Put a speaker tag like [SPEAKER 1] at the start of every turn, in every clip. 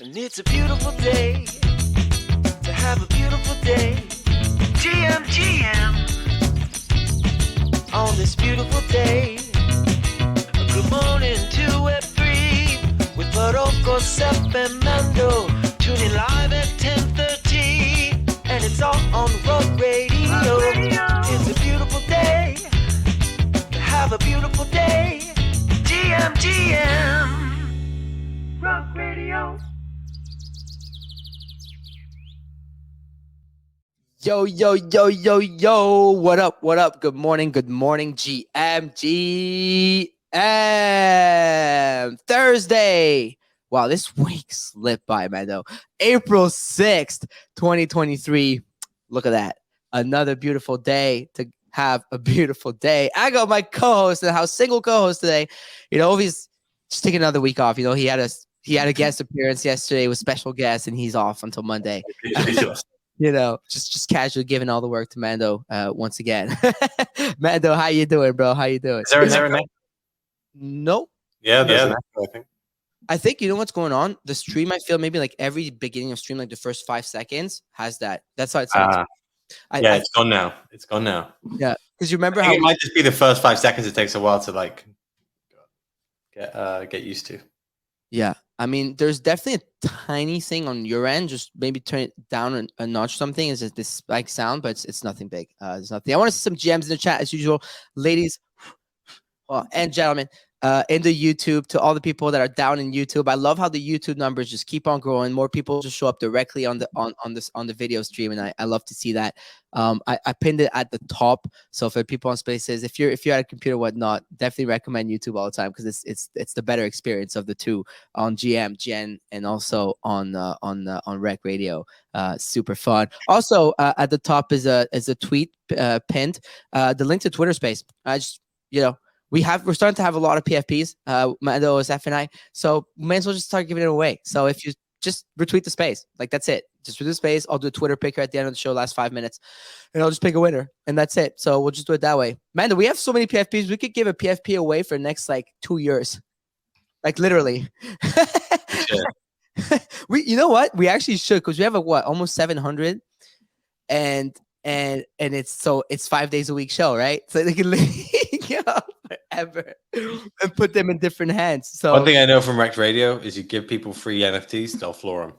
[SPEAKER 1] And it's a beautiful day to have a beautiful day. GM on this beautiful day. Good morning to Web3 with Barocco, Sep, and Mando. Tune in live at 10:30 and it's all on Rock Radio. It's a beautiful day to have a beautiful day. GM Rock Radio.
[SPEAKER 2] Yo, what up? Good morning, GM. Thursday. Wow, this week slipped by, man, though. April 6th, 2023. Look at that. Another beautiful day to have a beautiful day. I got my co-host in the house, single co-host today. He's just taking another week off. He had a guest appearance yesterday with special guests, and he's off until Monday. Just casually giving all the work to Mando once again. Mando, how you doing, bro? How you doing?
[SPEAKER 3] Is there an echo?
[SPEAKER 2] Nope.
[SPEAKER 3] Yeah, there's an echo, I think.
[SPEAKER 2] I think you know what's going on? The stream, I feel maybe like every beginning of stream, like the first 5 seconds has that. That's how it sounds.
[SPEAKER 3] It's gone now. It's gone now.
[SPEAKER 2] Yeah, because you remember
[SPEAKER 3] how it might just be the first 5 seconds. It takes a while to like get used to.
[SPEAKER 2] Yeah, I mean, there's definitely a tiny thing on your end. Just maybe turn it down a notch. Something is this spike sound, but it's nothing big. There's nothing. I want to see some gems in the chat as usual, ladies and gentlemen. In the YouTube, to all the people that are down in YouTube, I love how the YouTube numbers just keep on growing. More people just show up directly on the video stream, and I love to see that. I pinned it at the top, so for people on Spaces, if you're at a computer, whatnot, definitely recommend YouTube all the time because it's the better experience of the two on GN, and also on Rec Radio. Super fun. Also, at the top is a tweet pinned, the link to Twitter Space. We're starting to have a lot of PFPs, Mando, SF, and I. So we may as well just start giving it away. So if you just retweet the space, like that's it. Just retweet the space. I'll do a Twitter picker at the end of the show, last 5 minutes, and I'll just pick a winner, and that's it. So we'll just do it that way. Mando, we have so many PFPs. We could give a PFP away for the next 2 years, like literally. You know what? We actually should, because we have almost 700, and it's 5 days a week show, right? So they can forever and put them in different hands. So
[SPEAKER 3] one thing I know from Rec Radio is you give people free NFTs, they'll floor them.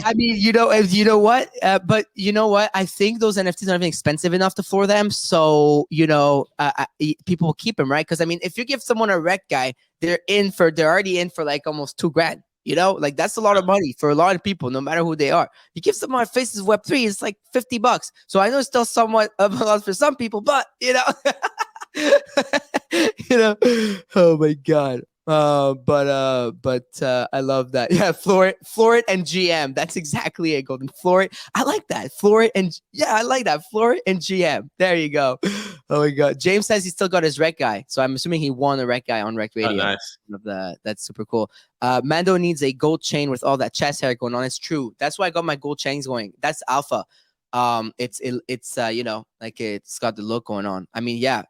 [SPEAKER 2] I mean, you know what? But you know what? I think those NFTs are not even expensive enough to floor them. So people will keep them, right? Because I mean, if you give someone a rec guy, they're already in for like almost $2,000. That's a lot of money for a lot of people, no matter who they are. You give someone Faces Web3, it's like $50. So I know it's still somewhat of a lot for some people, but oh my God. But I love that. Yeah, floor it and GM. That's exactly it, Golden. Floor it. I like that. Floor it and I like that. Floor it and GM. There you go. Oh my God. James says he still got his rec guy. So I'm assuming he won a rec guy on Rec Radio.
[SPEAKER 3] Oh, nice. That's
[SPEAKER 2] super cool. Mando needs a gold chain with all that chest hair going on. It's true. That's why I got my gold chains going. That's alpha. It's got the look going on. I mean, yeah.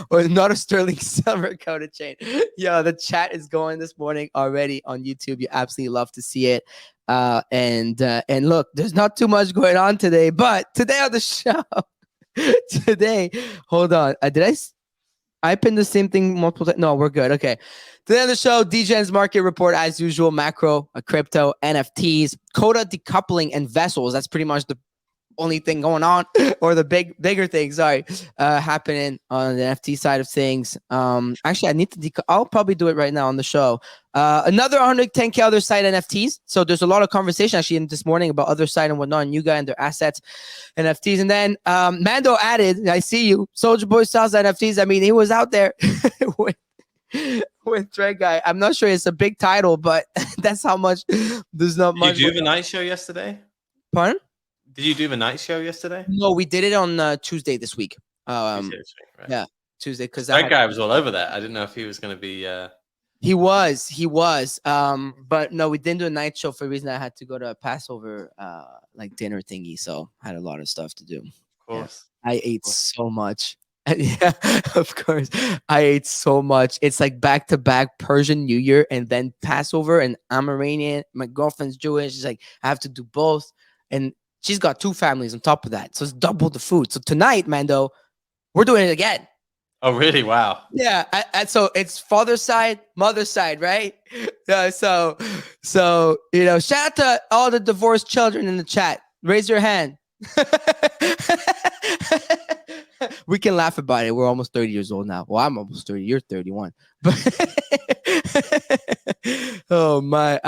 [SPEAKER 2] Or not a sterling silver coated chain. Yeah, the chat is going this morning already on YouTube. You absolutely love to see it. And look, there's not too much going on today, but today on the show, hold on. I pinned the same thing multiple times. No, we're good. Okay. Today on the show, DGen's market report as usual, macro, crypto, NFTs, Coda decoupling, and vessels. That's pretty much the only thing going on, or the bigger thing, happening on the NFT side of things. Actually, I need to I'll probably do it right now on the show. Another 110K other side NFTs. So there's a lot of conversation actually in this morning about other side and whatnot, and Yuga and their assets, NFTs. And then Mando added, I see you, Soldier Boy sells NFTs. I mean, he was out there with Dread Guy. I'm not sure it's a big title, but that's how much. There's not much.
[SPEAKER 3] Did you do the night show yesterday?
[SPEAKER 2] Pardon?
[SPEAKER 3] Did you do the night show yesterday?
[SPEAKER 2] No, we did it on Tuesday this week.
[SPEAKER 3] Tuesday this week, right.
[SPEAKER 2] Yeah, Tuesday, because
[SPEAKER 3] that guy was all over that. I didn't know if he was going to be.
[SPEAKER 2] He was. But no, we didn't do a night show for a reason. I had to go to a Passover dinner thingy, so I had a lot of stuff to do.
[SPEAKER 3] Of course,
[SPEAKER 2] yeah. I ate so much. Yeah, of course. I ate so much. It's like back to back Persian New Year and then Passover. And I'm Iranian. My girlfriend's Jewish. She's like, I have to do both. And she's got two families on top of that. So it's double the food. So tonight, Mando, we're doing it again.
[SPEAKER 3] Oh, really? Wow.
[SPEAKER 2] Yeah. So it's father's side, mother's side, right? So, shout out to all the divorced children in the chat. Raise your hand. We can laugh about it. We're almost 30 years old now. Well, I'm almost 30. You're 31. But oh my,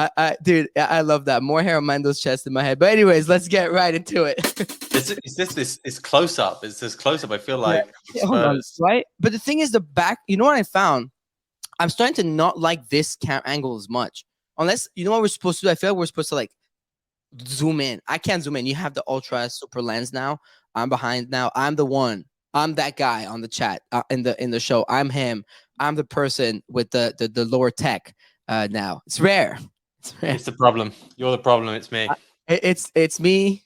[SPEAKER 2] dude, I love that. More hair on Mando's chest in my head. But anyways, let's get right into it.
[SPEAKER 3] It's close up. It's this close up. I feel like
[SPEAKER 2] Yeah, hold on,
[SPEAKER 3] exposed.
[SPEAKER 2] right? But the thing is, the back. You know what I found? I'm starting to not like this angle as much. Unless you know what we're supposed to do. I feel like we're supposed to like zoom in. I can't zoom in. You have the ultra super lens now. I'm behind now. I'm the one. I'm that guy on the chat in the show. I'm him. I'm the person with the lower tech now. It's rare. It's rare.
[SPEAKER 3] It's the problem. You're the problem. It's me.
[SPEAKER 2] It's me.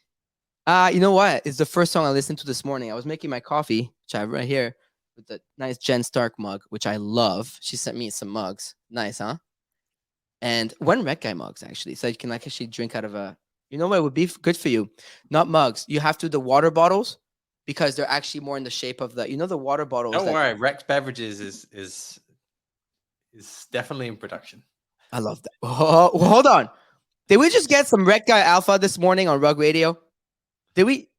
[SPEAKER 2] You know what? It's the first song I listened to this morning. I was making my coffee, which I have right here, with the nice Jen Stark mug, which I love. She sent me some mugs. Nice, huh? And one Red Guy mugs actually, so you can like actually drink out of a. You know what would be good for you? Not mugs. You have to do the water bottles because they're actually more in the shape of the. You know the water bottles.
[SPEAKER 3] Don't worry. Rex Beverages is definitely in production.
[SPEAKER 2] I love that. Oh, well, hold on. Did we just get some Red Guy Alpha this morning on Rug Radio? Did we?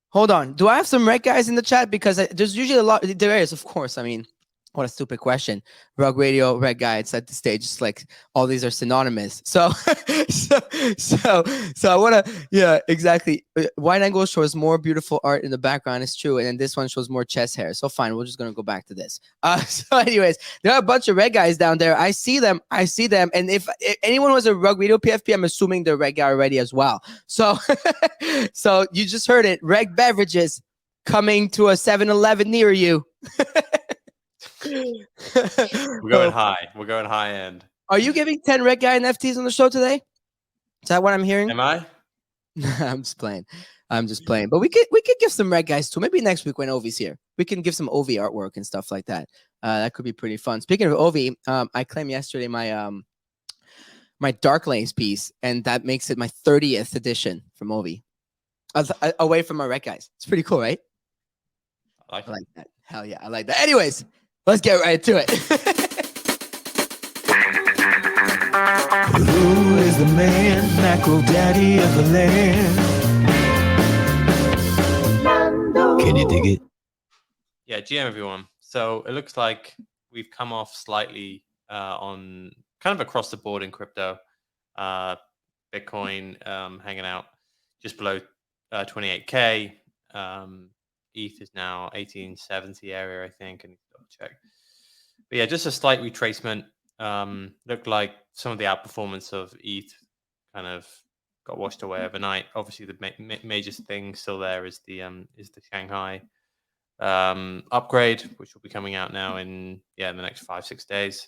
[SPEAKER 2] Hold on. Do I have some Red Guys in the chat? Because there's usually a lot. There is, of course. I mean, what a stupid question. Rug Radio, Red Guy. It's at the stage. It's like all these are synonymous. So I want to, yeah, exactly. Wide angle shows more beautiful art in the background. It's true. And then this one shows more chest hair. So fine. We're just going to go back to this. So anyways, there are a bunch of Red Guys down there. I see them. And if anyone was a Rug Radio PFP, I'm assuming they're Red Guy already as well. So, so you just heard it. Reg Beverages coming to a 7-Eleven near you.
[SPEAKER 3] We're going high. We're going high end.
[SPEAKER 2] Are you giving 10 Red Guy NFTs on the show today? Is that what I'm hearing?
[SPEAKER 3] Am I?
[SPEAKER 2] I'm just playing. But we could give some Red Guys too. Maybe next week when Ovi's here, we can give some Ovi artwork and stuff like that. That could be pretty fun. Speaking of Ovi, I claimed yesterday my my Dark Lanes piece, and that makes it my 30th edition from Ovi. Away from my Red Guys. It's pretty cool, right?
[SPEAKER 3] I
[SPEAKER 2] like that. Hell yeah, I like that. Anyways, let's get right to it.
[SPEAKER 1] Who is the man, macro daddy of the land? Can you dig it?
[SPEAKER 3] Yeah, GM everyone. So it looks like we've come off slightly on kind of across the board in crypto. Bitcoin hanging out just below 28K. ETH is now 1870 area, I think, and double check. But yeah, just a slight retracement. Looked like some of the outperformance of ETH kind of got washed away overnight. Obviously, the major thing still there is the Shanghai upgrade, which will be coming out now in the next 5-6 days.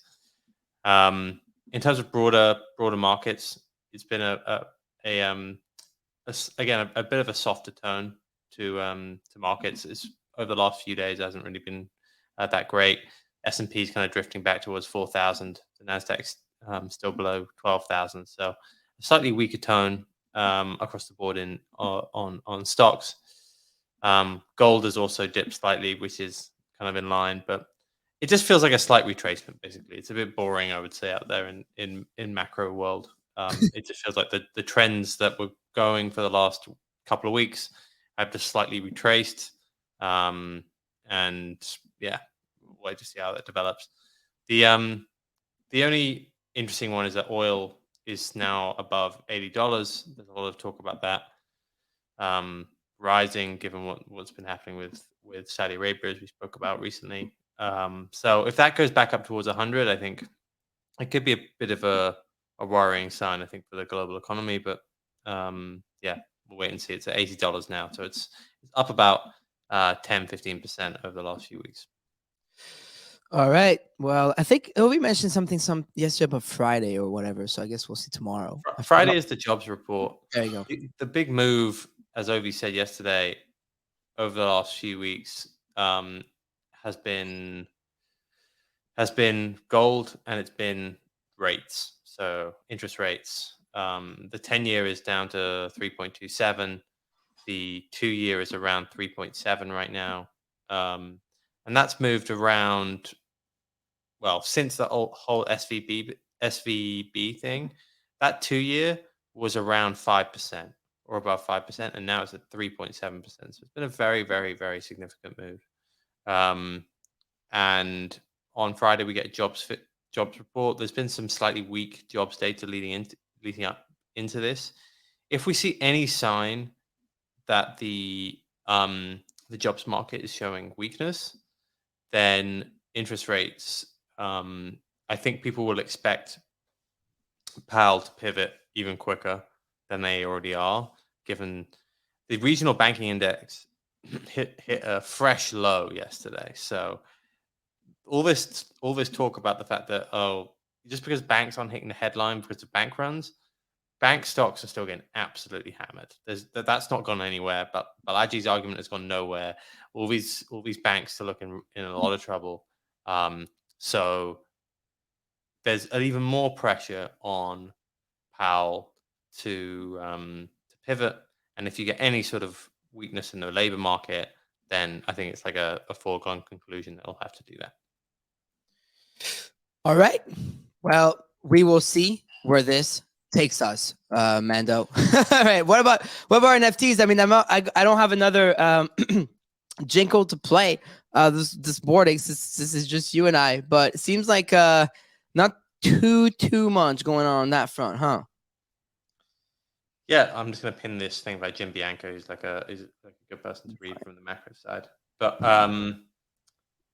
[SPEAKER 3] In terms of broader markets, it's been a bit of a softer tone to markets. It's over the last few days hasn't really been that great. S&P is kind of drifting back towards 4,000. The Nasdaq's still below 12,000. So a slightly weaker tone across the board on stocks. Gold has also dipped slightly, which is kind of in line, but it just feels like a slight retracement. Basically, it's a bit boring, I would say, out there in macro world. It just feels like the trends that were going for the last couple of weeks have just slightly retraced, and yeah, we'll wait to see how that develops. The only interesting one is that oil is now above $80. There's a lot of talk about that rising, given what's been happening with Saudi Arabia, as we spoke about recently. So if that goes back up towards 100, I think it could be a bit of a worrying sign, I think, for the global economy. But yeah, we'll wait and see. It's at $80 now, so it's up about 10-15% over the last few weeks.
[SPEAKER 2] All right. Well, I think we mentioned something yesterday about Friday or whatever. So I guess we'll see tomorrow.
[SPEAKER 3] Friday is the jobs report.
[SPEAKER 2] There you go.
[SPEAKER 3] The big move, as Ovi said yesterday, over the last few weeks, has been gold, and it's been rates. So interest rates. The 10-year is down to 3.27. The 2-year is around 3.7 right now. And that's moved around, well, since the whole SVB thing. That 2-year was around 5% or above 5%, and now it's at 3.7%. So it's been a very, very, very significant move. And on Friday we get a jobs report. There's been some slightly weak jobs data leading up into this. If we see any sign that the jobs market is showing weakness, then interest rates, I think people will expect Powell to pivot even quicker than they already are, given the regional banking index hit a fresh low yesterday. So all this talk about the fact that, just because banks aren't hitting the headline because of bank runs, bank stocks are still getting absolutely hammered. That's not gone anywhere. But Balaji's argument has gone nowhere. All these banks still looking in a lot of trouble. So there's even more pressure on Powell to pivot. And if you get any sort of weakness in the labor market, then I think it's like a foregone conclusion that they'll have to do that.
[SPEAKER 2] All right. Well, we will see where this takes us, Mando. All right. What about NFTs? I mean, I don't have another jingle to play. This boarding. This is just you and I, but it seems like not too much going on that front, huh?
[SPEAKER 3] Yeah, I'm just gonna pin this thing by Jim Bianco, who's like a good person to read from the macro side. But on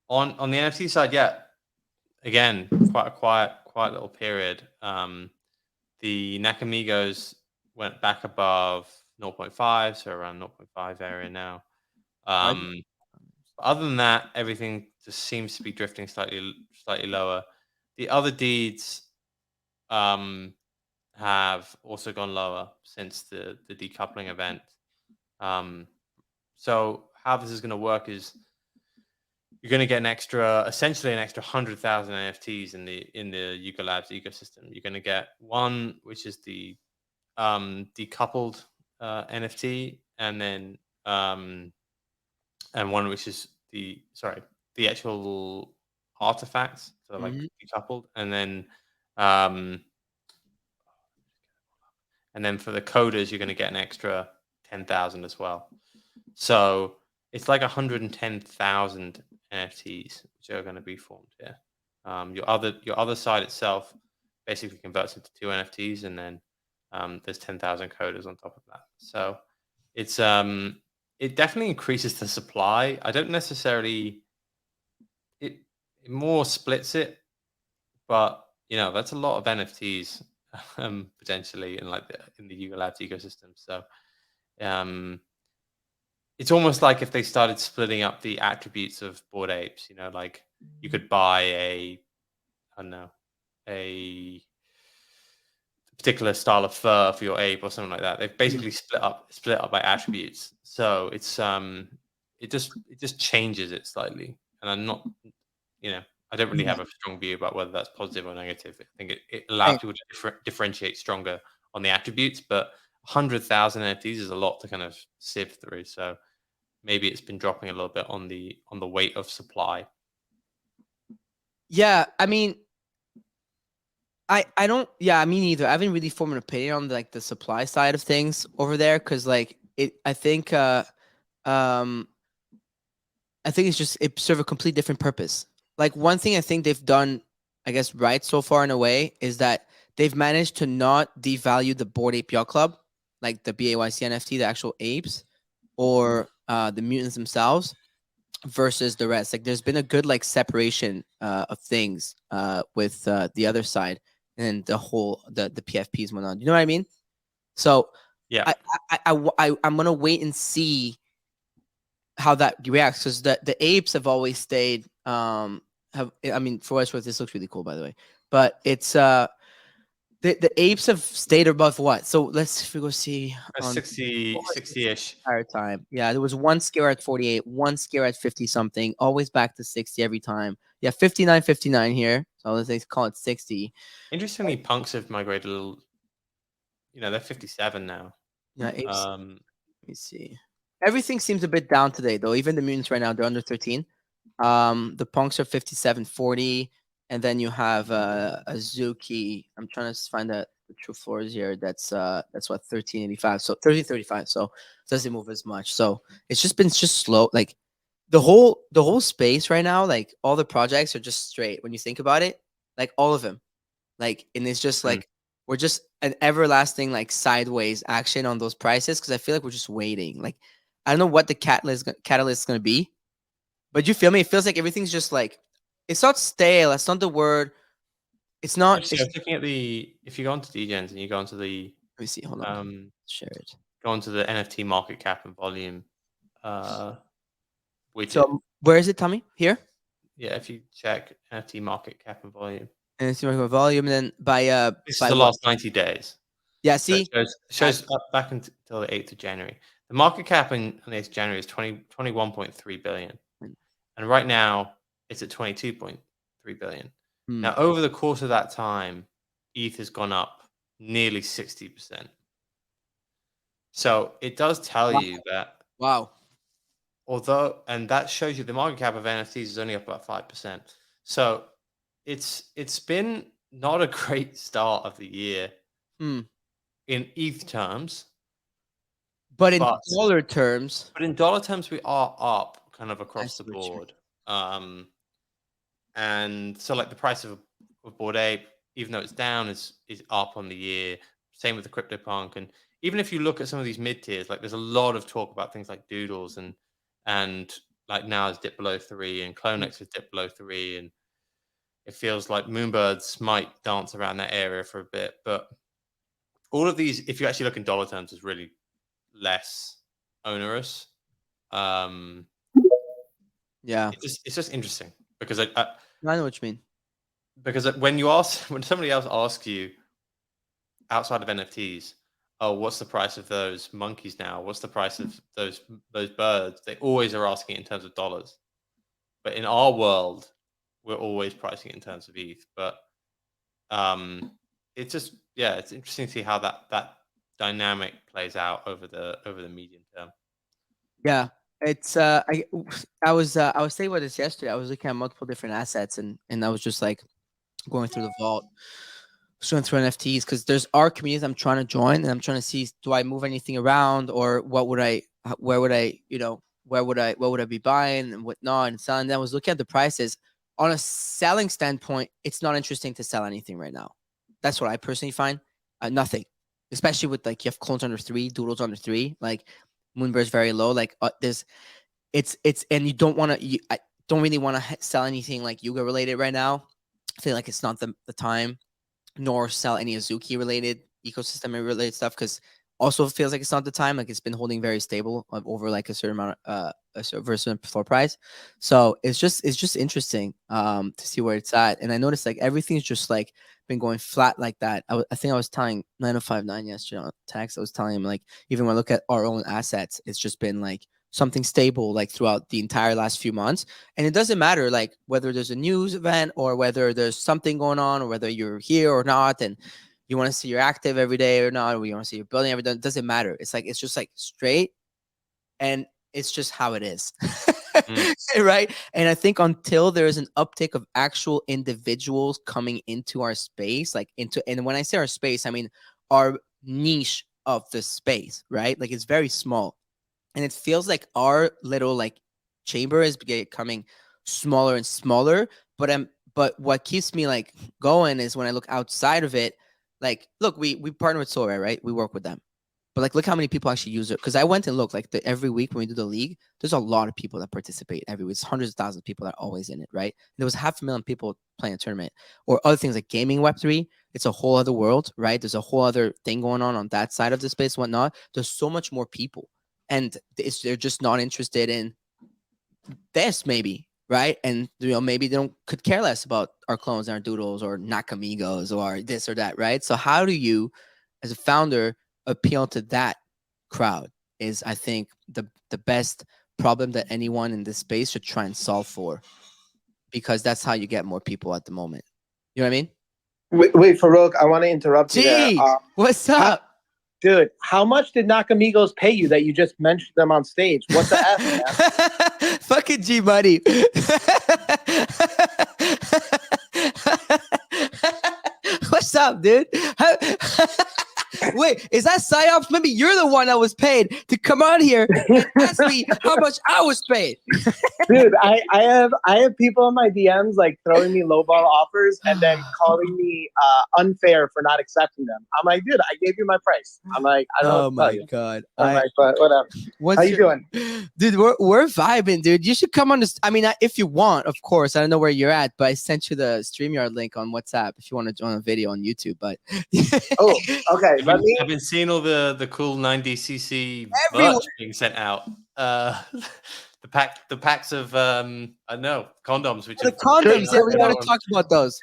[SPEAKER 3] the NFT side, yeah, again, quite a quiet little period. The Nakamigos went back above 0.5, so around 0.5 area now. Other than that, everything just seems to be drifting slightly lower. The other deeds have also gone lower since the decoupling event. So how this is going to work is you're going to get essentially an extra 100,000 NFTs in the Yuga Labs ecosystem. You're going to get one, which is the decoupled NFT, and then and one which is the actual artifacts, so like decoupled, and then for the coders, you're going to get an extra 10,000 as well. So it's like 110,000 NFTs which are going to be formed here. Your other side itself basically converts into 2 NFTs, and then there's 10,000 coders on top of that. So it's it definitely increases the supply. I don't necessarily it more splits it, but that's a lot of NFTs potentially in the Yuga Labs ecosystem. So it's almost like if they started splitting up the attributes of Bored Apes, like you could buy a particular style of fur for your ape or something like that. They've basically split up by attributes. So it's it just changes it slightly. And I'm not, I don't really have a strong view about whether that's positive or negative. I think it allows people to differentiate stronger on the attributes, but 100,000 NFTs is a lot to kind of sieve through. So maybe it's been dropping a little bit on the weight of supply.
[SPEAKER 2] Yeah, I mean, I don't. Yeah, me neither. I haven't really formed an opinion on the supply side of things over there, because I think it serves a completely different purpose. Like, one thing I think they've done, I guess, right so far in a way, is that they've managed to not devalue the Bored Ape Yacht Club, like the BAYC NFT, the actual apes, or the mutants themselves, versus the rest. Like, there's been a good separation of things with the other side and the whole the PFPs and whatnot. You know what I mean? So
[SPEAKER 3] yeah,
[SPEAKER 2] I'm gonna wait and see how that reacts, because the apes have always stayed. For what it's worth, this looks really cool, by the way. But it's The apes have stayed above what? So if we go see on
[SPEAKER 3] 60-ish.
[SPEAKER 2] entire time. Yeah, there was one scare at 48, one scare at 50 something, always back to 60 every time. Yeah, 59, 59 here. So let's call it 60.
[SPEAKER 3] Interestingly, punks have migrated a little. They're 57 now.
[SPEAKER 2] Yeah, apes.
[SPEAKER 3] Um,
[SPEAKER 2] Let me see. Everything seems a bit down today, though. Even the mutants right now, they're under 13. The punks are 57.40, and then you have Azuki. I'm trying to find the true floors here. That's what 13.85. So 13.35. So it doesn't move as much. So it's just slow. Like the whole space right now, like all the projects are just straight when you think about it. Like all of them. Like, and it's just like we're just an everlasting like sideways action on those prices because I feel like we're just waiting. Like I don't know what the catalyst is going to be, but you feel me? It feels like everything's just like it's not stale. That's not the word. It's not.
[SPEAKER 3] Actually, I was looking at if you go onto DGens and you go onto the
[SPEAKER 2] Let me see. Hold on. Share it.
[SPEAKER 3] go onto the NFT market cap and volume widget.
[SPEAKER 2] So where is it, Tommy? Here.
[SPEAKER 3] Yeah, if you check NFT market cap and volume.
[SPEAKER 2] And it's market volume, and then by
[SPEAKER 3] This
[SPEAKER 2] by
[SPEAKER 3] is the
[SPEAKER 2] what?
[SPEAKER 3] last 90 days.
[SPEAKER 2] Yeah.
[SPEAKER 3] So
[SPEAKER 2] See.
[SPEAKER 3] it shows up back until the 8th of January. The market cap on the 8th of January is 21.3 billion. And right now it's at 22.3 billion. Now, over the course of that time, ETH has gone up nearly 60%. So it does tell you that.
[SPEAKER 2] Wow.
[SPEAKER 3] And that shows you the market cap of NFTs is only up about 5%. So it's been not a great start of the year in ETH terms.
[SPEAKER 2] But in dollar terms.
[SPEAKER 3] But in dollar terms, we are up kind of across the board. And so like the price of Bored Ape, even though it's down, is up on the year. Same with the CryptoPunk. And even if you look at some of these mid tiers, like there's a lot of talk about things like Doodles and like now it's dipped below 3 and Clonex has dipped below 3. And it feels like Moonbirds might dance around that area for a bit. But all of these, if you actually look in dollar terms, is really less onerous.
[SPEAKER 2] Yeah.
[SPEAKER 3] It's just interesting because I
[SPEAKER 2] know what you mean.
[SPEAKER 3] Because when somebody else asks you outside of NFTs, oh, what's the price of those monkeys now? What's the price of those birds? They always are asking it in terms of dollars. But in our world, we're always pricing it in terms of ETH. But it's just it's interesting to see how that dynamic plays out over the medium term.
[SPEAKER 2] Yeah, it's I was saying about this yesterday. I was looking at multiple different assets and I was just like going through the vault, going through NFTs because there's our communities I'm trying to join and I'm trying to see, do I move anything around or what would I where would I be buying and whatnot and selling. Then I was looking at the prices. On a selling standpoint, it's not interesting to sell anything right now. That's what I personally find. Nothing, especially with like you have clones under 3, Doodles under 3, like Moonbird's very low. Like it's and you don't want to. I don't really want to sell anything like Yuga related right now. I feel like it's not the time, nor sell any Azuki related ecosystem related stuff because also feels like it's not the time. Like it's been holding very stable over like a certain amount of a certain floor price. So it's just interesting to see where it's at. And I noticed like everything's just like been going flat like that. I think I was telling 9059 yesterday on text. I was telling him like even when I look at our own assets, it's just been like something stable like throughout the entire last few months. And it doesn't matter like whether there's a news event or whether there's something going on or whether you're here or not and you want to see you're active every day or not, or you want to see you're building every day. It doesn't matter. It's like it's just like straight and it's just how it is. Right. And I think until there is an uptick of actual individuals coming into our space, and when I say our space, I mean our niche of the space, right? Like it's very small. And it feels like our little like chamber is becoming smaller and smaller. But what keeps me like going is when I look outside of it, like, look, we partner with Sorare, right? We work with them. But like, look how many people actually use it. Because I went and looked like every week when we do the league, there's a lot of people that participate every week. It's hundreds of thousands of people that are always in it, right? And there was 500,000 people playing a tournament or other things like gaming Web3. It's a whole other world, right? There's a whole other thing going on that side of the space, whatnot. There's so much more people. And they're just not interested in this, maybe. right? And maybe they could care less about our clones and our doodles or Nakamigos or this or that, right? So how do you, as a founder, appeal to that crowd? Is I think the best problem that anyone in this space should try and solve for, because that's how you get more people at the moment. You know what I mean?
[SPEAKER 4] Wait, Farouk, I want to interrupt you there.
[SPEAKER 2] Gee, what's up?
[SPEAKER 4] Dude, how much did Nakamigos pay you that you just mentioned them on stage? What the F, man?
[SPEAKER 2] Fucking G Money. What's up, dude? Wait, is that psyops? Maybe you're the one that was paid to come out here and ask me how much I was paid.
[SPEAKER 4] Dude, I have people in my DMs like throwing me lowball offers and then calling me unfair for not accepting them. I'm like, dude, I gave you my price. I'm like, I don't know what to tell you.
[SPEAKER 2] God.
[SPEAKER 4] I'm like, but whatever. How you doing?
[SPEAKER 2] Dude, we're vibing, dude. You should come on this. I mean, if you want, of course. I don't know where you're at, but I sent you the StreamYard link on WhatsApp if you want to join a video on YouTube. But
[SPEAKER 4] oh, okay.
[SPEAKER 3] I've been seeing all the cool 90cc merch being sent out. The packs of I don't know, condoms. Which
[SPEAKER 2] the condoms, yeah, we gotta talk about those.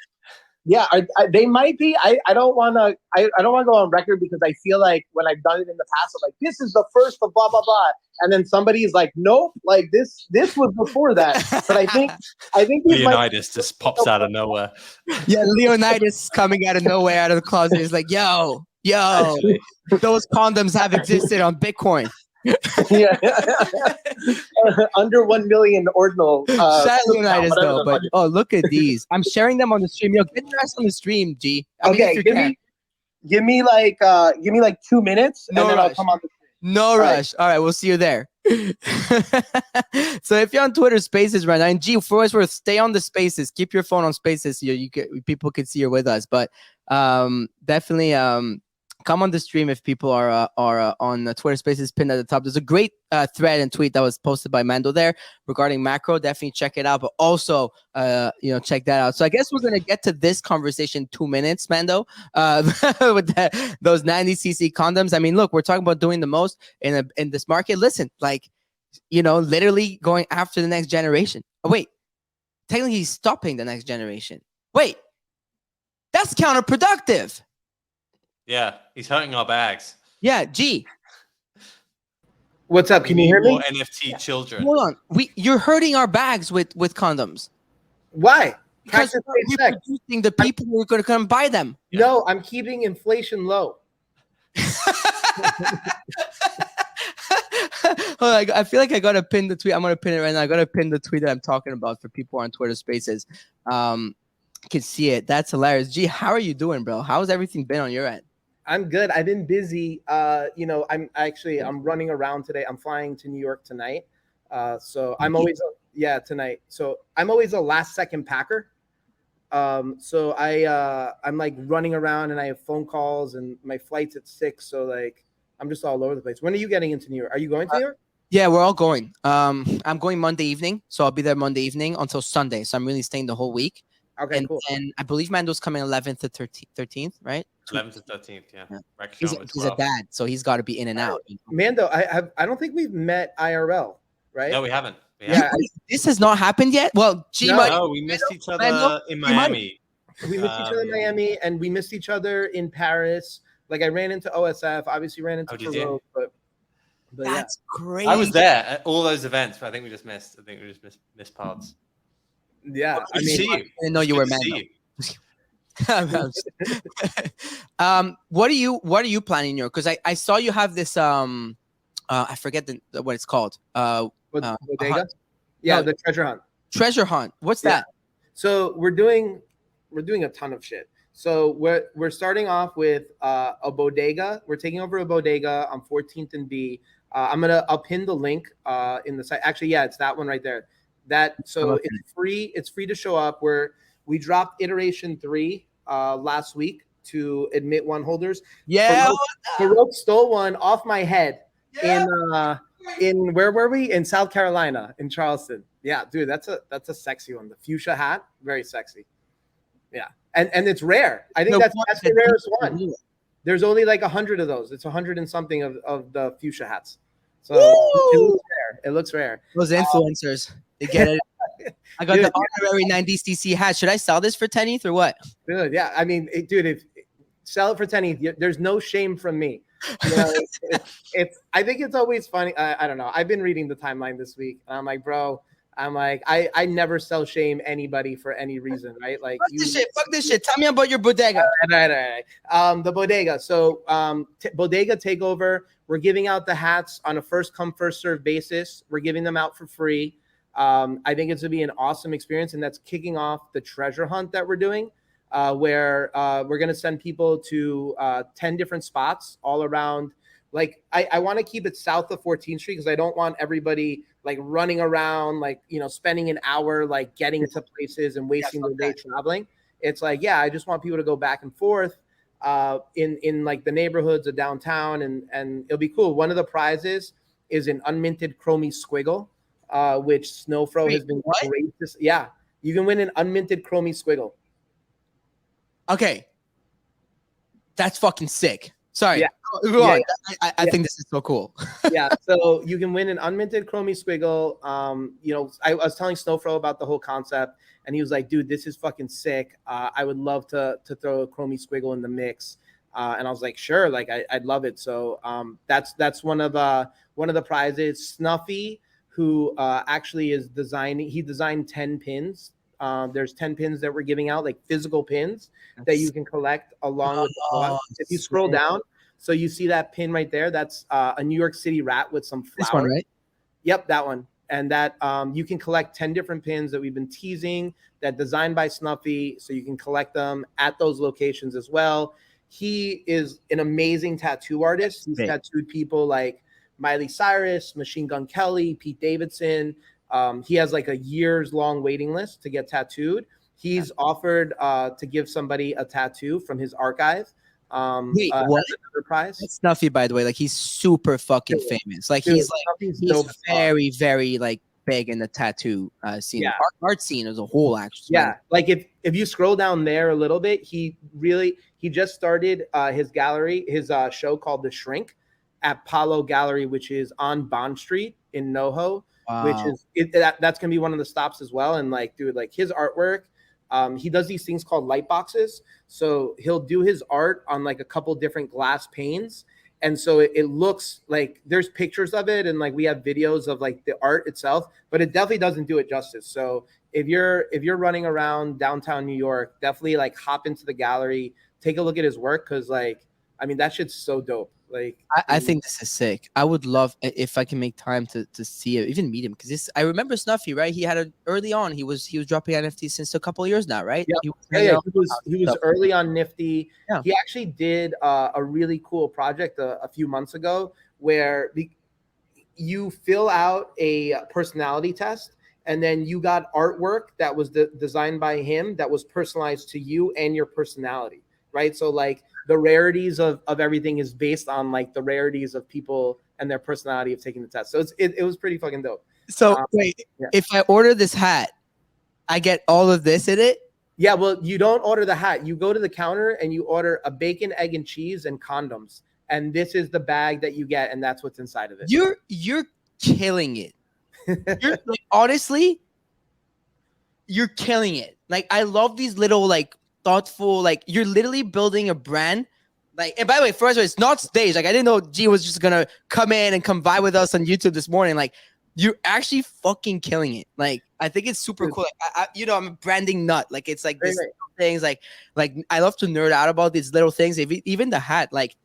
[SPEAKER 4] Yeah, they might be. I don't want to. I don't want to go on record because I feel like when I've done it in the past, I'm like, this is the first of blah blah blah, and then somebody's like, nope, like this was before that. But I think
[SPEAKER 3] Leonidas just pops out of nowhere.
[SPEAKER 2] Yeah, Leonidas coming out of nowhere, out of the closet, is like, yo, those condoms have existed on Bitcoin.
[SPEAKER 4] Yeah, under 1 million ordinal.
[SPEAKER 2] Leonidas though, but look at these. I'm sharing them on the stream. Yo, get your ass on the stream, G.
[SPEAKER 4] Okay, give me like 2 minutes, and then I'll come on the stream.
[SPEAKER 2] No rush. All right, we'll see you there. So if you're on Twitter Spaces right now, and G, for us, stay on the Spaces. Keep your phone on Spaces so people can see you're with us. But definitely come on the stream if people are on the Twitter Spaces pinned at the top. There's a great thread and tweet that was posted by Mando there regarding macro. Definitely check it out. But also, check that out. So I guess we're gonna get to this conversation 2 minutes, Mando, with those 90cc condoms. I mean, look, we're talking about doing the most in this market. Listen, like, literally going after the next generation. Oh, wait, technically he's stopping the next generation. Wait, that's counterproductive.
[SPEAKER 3] Yeah, he's hurting our bags.
[SPEAKER 2] Yeah, G.
[SPEAKER 4] What's up? Can you hear me?
[SPEAKER 3] More NFT children.
[SPEAKER 2] Hold on. You're hurting our bags with condoms.
[SPEAKER 4] Why?
[SPEAKER 2] Because we're producing the people who are going to come buy them.
[SPEAKER 4] No, I'm keeping inflation low.
[SPEAKER 2] I feel like I got to pin the tweet. I'm going to pin it right now. I got to pin the tweet that I'm talking about for people on Twitter Spaces. Can see it. That's hilarious. G, how are you doing, bro? How's everything been on your end?
[SPEAKER 4] I'm good. I've been busy. I'm running around today. I'm flying to New York tonight. So I'm always tonight. So I'm always a last second packer. So I'm like running around and I have phone calls and my flight's at 6. So like I'm just all over the place. When are you getting into New York? Are you going to New York?
[SPEAKER 2] Yeah, we're all going. I'm going Monday evening, so I'll be there Monday evening until Sunday. So I'm really staying the whole week.
[SPEAKER 4] Okay, cool.
[SPEAKER 2] And I believe Mando's coming 11th to 13th, right?
[SPEAKER 3] 11th to 13th, yeah.
[SPEAKER 2] He's a dad, so he's got to be in and out.
[SPEAKER 4] Mando, I don't think we've met IRL, right?
[SPEAKER 3] No, we haven't.
[SPEAKER 2] This has not happened yet. Well,
[SPEAKER 3] no, we missed each other in Miami.
[SPEAKER 4] We missed each other in Miami, and we missed each other in Paris. Like I ran into OSF, obviously ran into Farouk, but
[SPEAKER 2] that's crazy.
[SPEAKER 3] I was there at all those events, but I think we just missed. Missed parts.
[SPEAKER 4] Yeah,
[SPEAKER 3] I see you.
[SPEAKER 2] I didn't know you were Mando. What are you planning in Europe? Because I saw you have this I forget what it's called.
[SPEAKER 4] Bodega? Yeah, the treasure hunt.
[SPEAKER 2] Treasure hunt. What's that?
[SPEAKER 4] So we're doing a ton of shit. So we're starting off with a bodega. We're taking over a bodega on 14th and B. I'll pin the link in the site. Actually, yeah, it's that one right there. It's free. It's free to show up. We dropped iteration 3 last week to admit one holders.
[SPEAKER 2] Yeah,
[SPEAKER 4] Farouk stole one off my head in where were we? In South Carolina, in Charleston. Yeah, dude, that's a sexy one. The fuchsia hat, very sexy. Yeah, and it's rare. I think that's the rarest one. There's only like 100 of those. It's 100 and something of the fuchsia hats. So it looks rare.
[SPEAKER 2] Those influencers, they get it. I got
[SPEAKER 4] Dude,
[SPEAKER 2] the honorary 90cc hat. Should I sell this for 10 ETH or what?
[SPEAKER 4] Dude, yeah. I mean, dude, if sell it for 10 ETH, there's no shame from me. You know, it's I think it's always funny. I don't know. I've been reading the timeline this week. And I'm like, bro, I never sell shame anybody for any reason, right? Like
[SPEAKER 2] Fuck this shit. Tell me about your bodega.
[SPEAKER 4] All right. The bodega. So bodega takeover. We're giving out the hats on a first come, first serve basis. We're giving them out for free. I think it's gonna be an awesome experience, and that's kicking off the treasure hunt that we're doing, where we're gonna send people to 10 different spots all around. Like I want to keep it south of 14th Street because I don't want everybody like running around, like, you know, spending an hour like getting to places and wasting their day traveling. It's like, yeah, I just want people to go back and forth in like the neighborhoods of downtown, and it'll be cool. One of the prizes is an unminted chromie squiggle, which Snowfro has been great. Yeah, you can win an unminted chromie squiggle.
[SPEAKER 2] Okay, that's fucking sick. Sorry.
[SPEAKER 4] Yeah.
[SPEAKER 2] Go on. I think this is so cool.
[SPEAKER 4] Yeah, so you can win an unminted chromie squiggle. You know, I was telling Snowfro about the whole concept, and he was like, "Dude, this is fucking sick. I would love to throw a chromie squiggle in the mix." And I was like, "Sure, like I'd love it." So that's one of the prizes. Snuffy, who actually is designing, he designed 10 pins. There's 10 pins that we're giving out, like physical pins that you can collect along with the box. If you scroll down, so you see that pin right there. That's a New York City rat with some flowers.
[SPEAKER 2] This one, right?
[SPEAKER 4] Yep, that one. And that you can collect 10 different pins that we've been teasing, that designed by Snuffy, so you can collect them at those locations as well. He is an amazing tattoo artist. He's tattooed people like Miley Cyrus, Machine Gun Kelly, Pete Davidson. He has like a years-long waiting list to get tattooed. He's offered to give somebody a tattoo from his archive.
[SPEAKER 2] Wait, what?
[SPEAKER 4] Prize.
[SPEAKER 2] That's Snuffy, by the way. Like, he's super fucking famous. Like, he's very, very like big in the tattoo scene, art scene as a whole. Actually,
[SPEAKER 4] yeah. Like if you scroll down there a little bit, he just started his gallery, his show called The Shrink at Palo Gallery, which is on Bond Street in NoHo.
[SPEAKER 2] Wow.
[SPEAKER 4] Which is that's gonna be one of the stops as well. And like, dude, like his artwork, he does these things called light boxes. So he'll do his art on like a couple different glass panes, and so it looks like there's pictures of it, and like we have videos of like the art itself, but it definitely doesn't do it justice. So if you're running around downtown New York, definitely like hop into the gallery, take a look at his work, because like, I mean, that shit's so dope. Like,
[SPEAKER 2] I think this is sick. I would love if I can make time to see it, even meet him, because I remember Snuffy, right? He had early on. He was dropping NFTs since a couple of years now, right?
[SPEAKER 4] Yeah, he was early on Nifty. Yeah. He actually did a really cool project a few months ago where you fill out a personality test, and then you got artwork that was designed by him that was personalized to you and your personality, right? So like, the rarities of everything is based on like the rarities of people and their personality of taking the test. So it was pretty fucking dope.
[SPEAKER 2] So wait, if I order this hat, I get all of this in it?
[SPEAKER 4] Yeah, well, you don't order the hat. You go to the counter and you order a bacon, egg, and cheese and condoms. And this is the bag that you get, and that's what's inside of it.
[SPEAKER 2] You're killing it. You're like, honestly, you're killing it. Like, I love these little like thoughtful, like you're literally building a brand. Like, and by the way, first of all, it's not staged. Like, I didn't know G was just gonna come in and come vibe with us on YouTube this morning. Like, you're actually fucking killing it. Like, I think it's super cool. Like, I'm a branding nut. Like, it's like these things. Like I love to nerd out about these little things. Even the hat, like,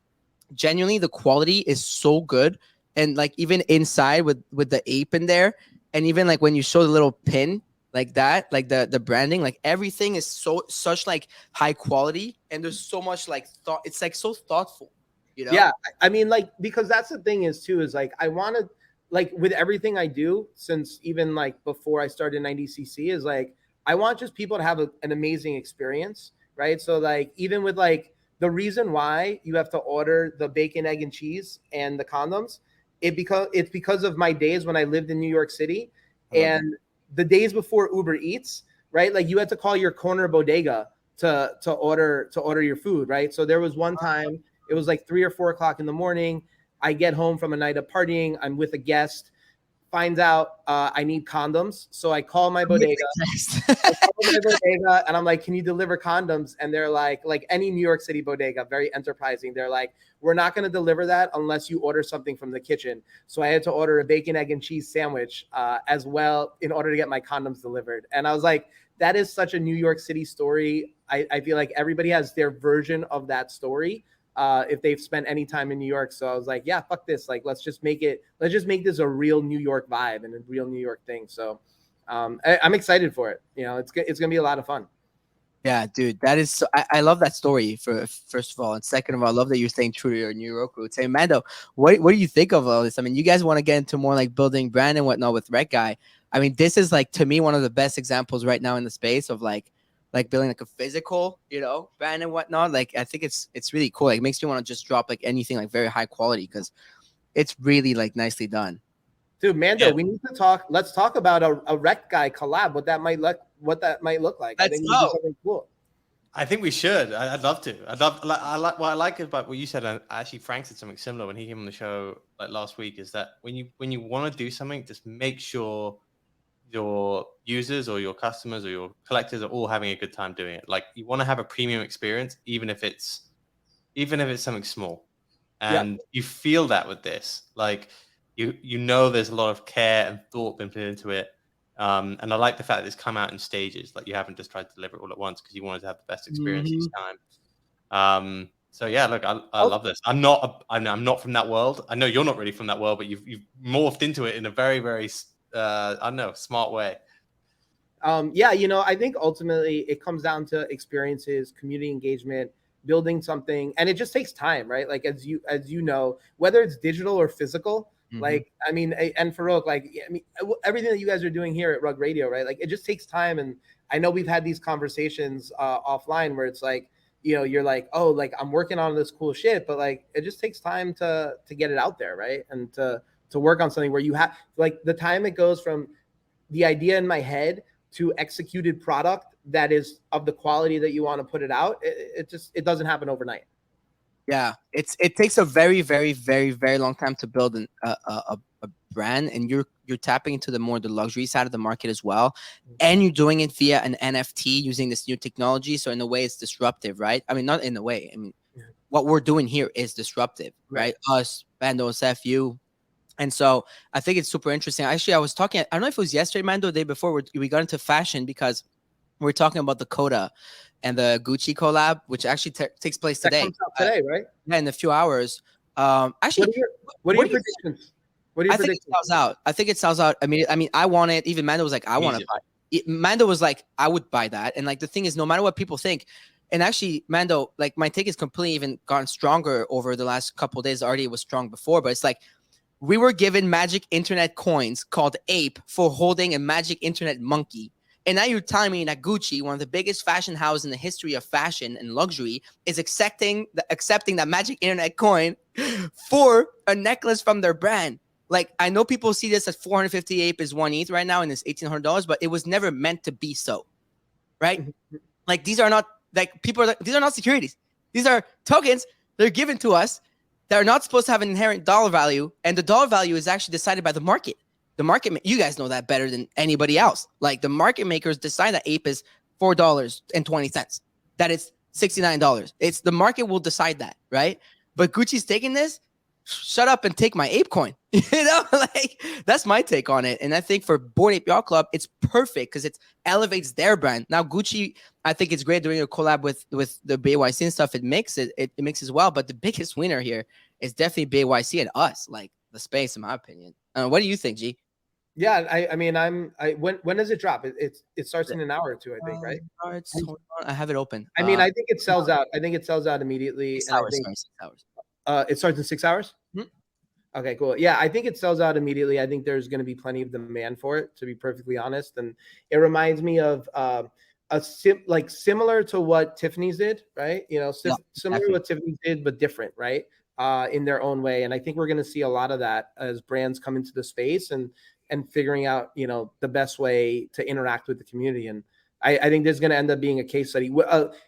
[SPEAKER 2] genuinely, the quality is so good. And like, even inside with the ape in there, and even like when you show the little pin, like that, like the branding, like everything is such like high quality, and there's so much like thought. It's like so thoughtful, you know?
[SPEAKER 4] Yeah, I mean, like, because that's the thing is too, is like, I want to, like, with everything I do, since even like before I started 90cc, is like, I want just people to have an amazing experience, right? So like, even with like the reason why you have to order the bacon, egg, and cheese and the condoms, it's because of my days when I lived in New York City, and the days before Uber Eats, right? Like, you had to call your corner bodega to order your food, right? So there was one time, it was like 3 or 4 o'clock in the morning. I get home from a night of partying. I'm with a guest. finds out I need condoms. So I call my bodega.
[SPEAKER 2] Text.
[SPEAKER 4] I call my bodega and I'm like, can you deliver condoms? And they're like any New York City bodega, very enterprising. They're like, we're not going to deliver that unless you order something from the kitchen. So I had to order a bacon, egg, and cheese sandwich as well in order to get my condoms delivered. And I was like, that is such a New York City story. I feel like everybody has their version of that story. If they've spent any time in New York. So I was like, yeah, fuck this. Like, let's just make this a real New York vibe and a real New York thing. So I'm excited for it. You know, it's going to be a lot of fun.
[SPEAKER 2] Yeah, dude, that is. I love that story. For first of all, and second of all, I love that you're staying true to your New York roots. Hey, Mando, what do you think of all this? I mean, you guys want to get into more like building brand and whatnot with Red Guy. I mean, this is like to me one of the best examples right now in the space of like building like a physical, brand and whatnot. Like I think it's really cool. Like it makes me want to just drop like anything like very high quality because it's really like nicely done.
[SPEAKER 4] Dude, Mando, we need to talk. Let's talk about a Red Guy collab. What that might look like. I think we do something cool.
[SPEAKER 3] I think we should. I'd love to. I like about what you said. And actually, Frank said something similar when he came on the show like last week. Is that when you want to do something, just make sure your users or your customers or your collectors are all having a good time doing it. Like you want to have a premium experience, even if it's something small, and you feel that with this. Like you know, there's a lot of care and thought been put into it. And I like the fact that it's come out in stages. Like you haven't just tried to deliver it all at once because you wanted to have the best experience each time. So yeah, look, I love this. I'm not from that world. I know you're not really from that world, but you've morphed into it in a very, very, I don't know, smart way.
[SPEAKER 4] Yeah, I think ultimately it comes down to experiences, community engagement, building something, and it just takes time, right? Like as you know, whether it's digital or physical. Like, I mean, and Farouk, like, I mean, everything that you guys are doing here at Rug Radio, right? Like, it just takes time. And I know we've had these conversations offline where it's like, you're like, oh, like I'm working on this cool shit, but like, it just takes time to get it out there, right? And to work on something where you have like the time it goes from the idea in my head to executed product that is of the quality that you want to put it out. It doesn't happen overnight.
[SPEAKER 2] Yeah, it takes a very, very, very, very long time to build a brand, and you're tapping into the luxury side of the market as well, and you're doing it via an NFT using this new technology. So in a way, it's disruptive, right? I mean, not in a way. I mean, what we're doing here is disruptive, right? Us, Mando, Seth, you. And so I think it's super interesting. Actually, I was talking, I don't know if it was yesterday, Mando, the day before, we got into fashion because we're talking about the Coda and the Gucci collab, which actually takes place today.
[SPEAKER 4] That comes out today, right?
[SPEAKER 2] Yeah, in a few hours. Actually,
[SPEAKER 4] what are your predictions? What are your predictions?
[SPEAKER 2] Think it sells out. I think it sells out. I mean, I want it. Even Mando was like, I want to buy it. Mando was like, I would buy that. And like the thing is, no matter what people think, and actually, Mando, like my take is completely even gotten stronger over the last couple of days. Already it was strong before, but it's like we were given magic internet coins called Ape for holding a magic internet monkey. And now you're telling me that Gucci, one of the biggest fashion houses in the history of fashion and luxury, is accepting that magic internet coin for a necklace from their brand. Like, I know people see this as 450 Ape is 1 ETH right now, and it's $1,800, but it was never meant to be so, right? Like, these are not these are not securities. These are tokens that are given to us that are not supposed to have an inherent dollar value, and the dollar value is actually decided by the market. The market, you guys know that better than anybody else. Like the market makers decide that Ape is $4.20, that it's $69. It's the market will decide that, right? But Gucci's taking this. Shut up and take my Ape coin. Like that's my take on it. And I think for Bored Ape Yacht Club, it's perfect because it elevates their brand. Now Gucci, I think it's great doing a collab with the BYC and stuff. It mixes well. But the biggest winner here is definitely BYC and us, like the space, in my opinion. What do you think, G?
[SPEAKER 4] Yeah, I mean, when does it drop? It starts in an hour or two, I think, right?
[SPEAKER 2] I have it open.
[SPEAKER 4] I mean, I think it sells out. I think it sells out immediately.
[SPEAKER 2] 6 hours. 6 hours.
[SPEAKER 4] It starts in 6 hours. Okay, cool. Yeah, I think it sells out immediately. I think there's going to be plenty of demand for it, to be perfectly honest. And it reminds me of similar to what Tiffany's did, right? Similar to what Tiffany's did, but different, right? In their own way. And I think we're going to see a lot of that as brands come into the space and figuring out, the best way to interact with the community. And I think there's going to end up being a case study.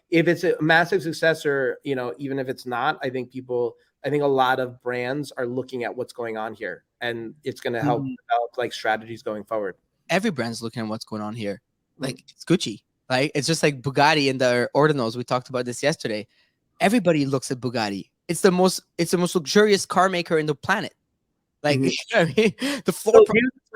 [SPEAKER 4] If it's a massive success or, even if it's not, I think a lot of brands are looking at what's going on here and it's going to help develop like strategies going forward.
[SPEAKER 2] Every brand's looking at what's going on here. Like it's Gucci. Like it's just like Bugatti and their ordinals. We talked about this yesterday. Everybody looks at Bugatti. It's the most luxurious car maker in the planet. Like you know what I mean? The floor.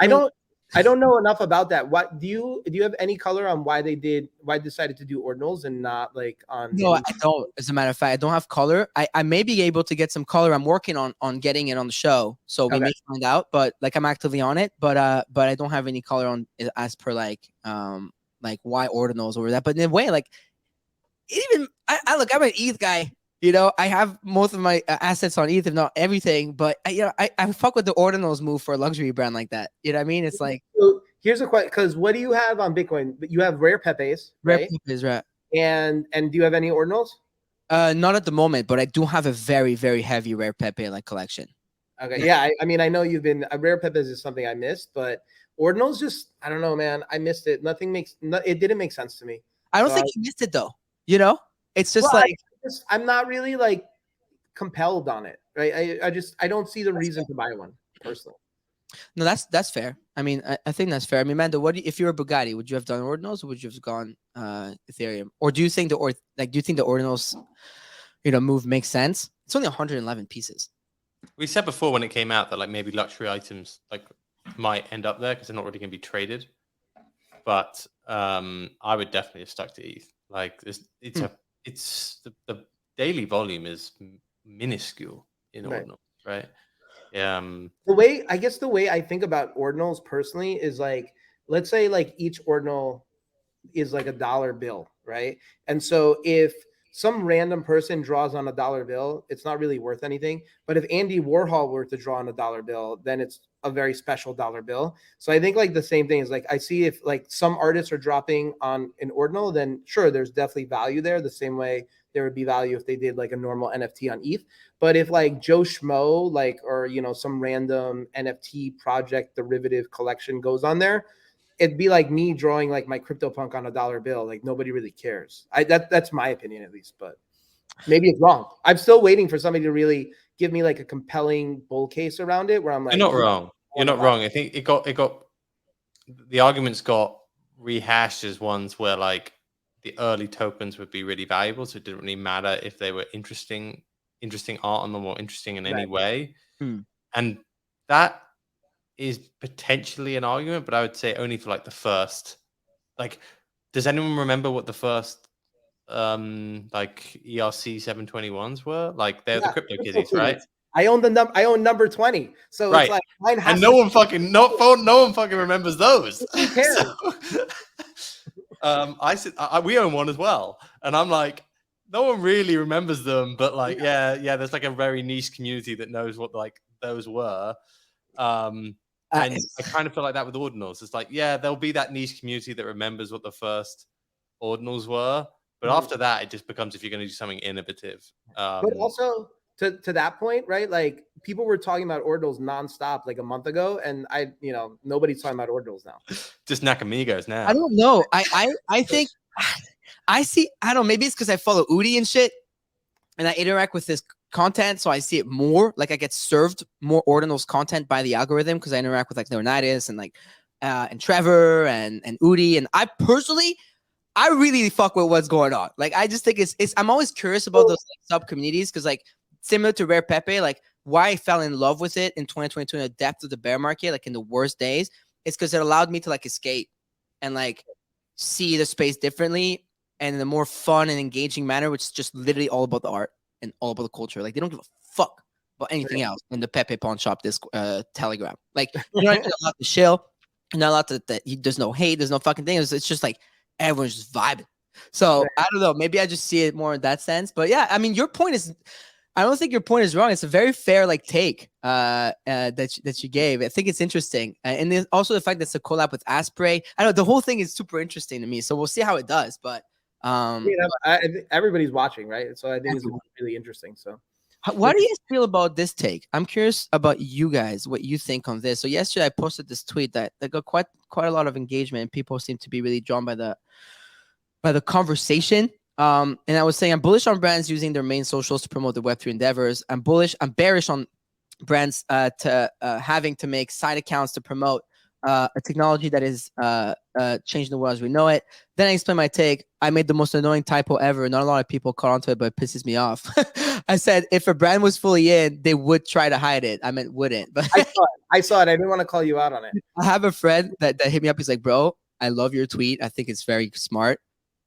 [SPEAKER 4] So I don't know enough about that. What do you have any color on why they decided to do ordinals and not like on?
[SPEAKER 2] No, I don't. As a matter of fact, I don't have color. I may be able to get some color. I'm working on getting it on the show, so we may find out. But like I'm actively on it. But I don't have any color on as per like why ordinals or that. But in a way, like even look, I'm an ETH guy. You know, I have most of my assets on ETH, if not everything. But I fuck with the ordinals move for a luxury brand like that. You know what I mean? It's like,
[SPEAKER 4] so here's a question: because what do you have on Bitcoin? You have rare Pepes, right?
[SPEAKER 2] Rare Pepes, right?
[SPEAKER 4] And do you have any ordinals?
[SPEAKER 2] Not at the moment, but I do have a very, very heavy rare Pepe like collection.
[SPEAKER 4] Okay, yeah. I mean, I know you've been rare Pepes is something I missed, but ordinals just I don't know, man. I missed it. It didn't make sense to me.
[SPEAKER 2] I don't think you missed it though. You know, it's just
[SPEAKER 4] I'm not really like compelled on it, right? I don't see the reason to buy one personally.
[SPEAKER 2] No, that's fair. I mean, I think that's fair. I mean, Mando, if you were Bugatti, would you have done ordinals or would you have gone Ethereum? Or do you think the ordinals, move makes sense? It's only 111 pieces.
[SPEAKER 3] We said before when it came out that like maybe luxury items like might end up there because they're not really going to be traded. But I would definitely have stuck to ETH. Like it's the daily volume is minuscule in ordinals, right?
[SPEAKER 4] The way I think about ordinals personally is like, let's say like each ordinal is like $1 bill, right? And so if some random person draws on $1 bill, it's not really worth anything. But if Andy Warhol were to draw on $1 bill, then it's a very special dollar bill. So I think like the same thing is like, I see if like some artists are dropping on an ordinal, then sure, there's definitely value there. The same way there would be value if they did like a normal NFT on ETH. But if like Joe Schmo, like, or, some random NFT project derivative collection goes on there, it'd be like me drawing like my CryptoPunk on $1 bill. Like nobody really cares. That's my opinion at least, but maybe it's wrong. I'm still waiting for somebody to really give me like a compelling bull case around it where I'm like,
[SPEAKER 3] you're not wrong. You're not wrong. I think the arguments got rehashed as ones where like the early tokens would be really valuable. So it didn't really matter if they were interesting art on them or interesting in any way. And that is potentially an argument, but I would say only for like the first, like, does anyone remember what the first like ERC 721s were? Like they're the crypto kitties, right?
[SPEAKER 4] I own number 20. So it's like mine has
[SPEAKER 3] no one fucking remembers those.
[SPEAKER 4] Who cares?
[SPEAKER 3] We own one as well. And I'm like, no one really remembers them, but like, yeah, there's like a very niche community that knows what like those were. And I kind of feel like that with ordinals. It's like, yeah, there'll be that niche community that remembers what the first ordinals were. But after that, it just becomes if you're going to do something innovative.
[SPEAKER 4] But also to that point, right? Like people were talking about ordinals nonstop like a month ago. And nobody's talking about ordinals now.
[SPEAKER 3] Just Nakamigos now.
[SPEAKER 2] I don't know. I think I see, I don't know, maybe it's because I follow Udi and shit. And I interact with this content, so I see it more. Like I get served more ordinals content by the algorithm because I interact with like Leonidas and like and Trevor and Udi. And I personally, I really fuck with what's going on. Like I just think it's I'm always curious about those like, sub communities because like similar to Rare Pepe, like why I fell in love with it in 2022 in the depth of the bear market, like in the worst days, is because it allowed me to like escape and like see the space differently and in a more fun and engaging manner, which is just literally all about the art and all about the culture. Like they don't give a fuck about anything else in the Pepe Pawn Shop Telegram. Like you're not allowed to chill, you're not allowed to. There's no hate, there's no fucking thing. It's just like everyone's just vibing. So I don't know. Maybe I just see it more in that sense. But yeah, I mean, your point is. I don't think your point is wrong. It's a very fair like take that you gave. I think it's interesting, and then also the fact that it's a collab with Asprey. I know the whole thing is super interesting to me. So we'll see how it does. But
[SPEAKER 4] everybody's watching, right? So I think it's really interesting. So,
[SPEAKER 2] how do you guys feel about this take? I'm curious about you guys, what you think on this. So yesterday I posted this tweet that got quite a lot of engagement, and people seem to be really drawn by the conversation. And I was saying I'm bullish on brands using their main socials to promote their Web3 endeavors. I'm bearish on brands to having to make side accounts to promote a technology that is changing the world as we know it. Then I explained my take. I made the most annoying typo ever. Not a lot of people caught onto it, but it pisses me off. I said if a brand was fully in, they would try to hide it. I meant wouldn't. But
[SPEAKER 4] I saw it. I didn't want to call you out on it.
[SPEAKER 2] I have a friend that hit me up. He's like, bro, I love your tweet. I think it's very smart,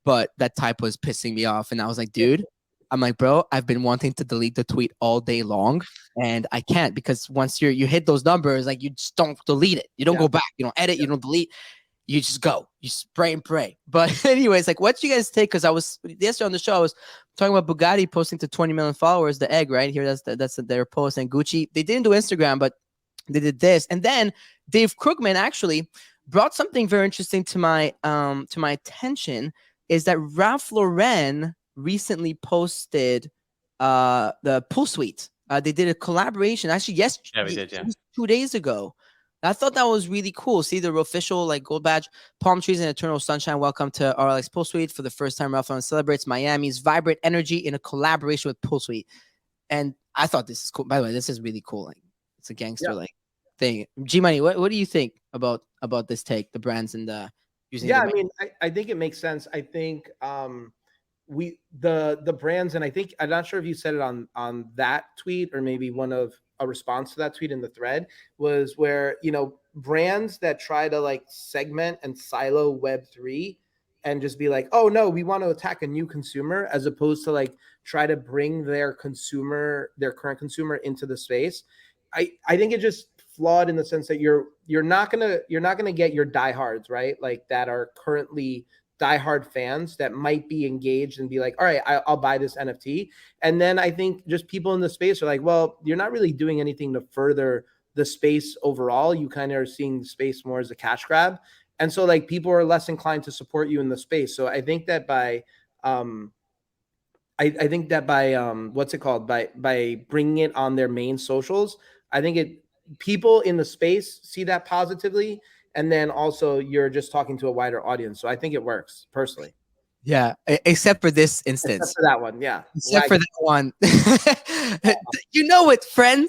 [SPEAKER 2] but that typo is pissing me off. And I was like, dude, I'm like, bro, I've been wanting to delete the tweet all day long, and I can't because once you hit those numbers, like you just don't delete it. You don't go back. You don't edit. You don't delete. You just go. You spray and pray. But anyways, like, what you guys take? Because I was yesterday on the show, I was talking about Bugatti posting to 20 million followers. The egg right here. That's their post. And Gucci, they didn't do Instagram, but they did this. And then Dave Krugman actually brought something very interesting to my attention. Is that Ralph Lauren recently posted the pool suite. They did a collaboration actually
[SPEAKER 3] we did,
[SPEAKER 2] 2 days ago. I thought that was really cool. See the official like gold badge, palm trees and eternal sunshine. Welcome to RLX Pool Suite. For the first time, Ralph Lauren celebrates Miami's vibrant energy in a collaboration with Pool Suite. And I thought this is cool. By the way, this is really cool. Like it's a gangster like thing. G Money, what do you think about this take, the brands and the using?
[SPEAKER 4] Yeah, I mean, I think it makes sense. I think the brands, and I think I'm not sure if you said it on that tweet or maybe one of a response to that tweet in the thread, was where brands that try to like segment and silo Web3 and just be like, oh no, we want to attack a new consumer, as opposed to like try to bring their current consumer into the space. I think it just flawed in the sense that you're not gonna get your diehards, right? Like that are currently diehard fans that might be engaged and be like, all right, I'll buy this NFT. And then I think just people in the space are like, well, you're not really doing anything to further the space overall. You kind of are seeing the space more as a cash grab. And so like people are less inclined to support you in the space. So I think that by what's it called? By bringing it on their main socials, I think people in the space see that positively. And then also you're just talking to a wider audience. So I think it works personally.
[SPEAKER 2] Yeah, except for this instance.
[SPEAKER 4] Except for that one, yeah.
[SPEAKER 2] Except for that one. You know it, friend.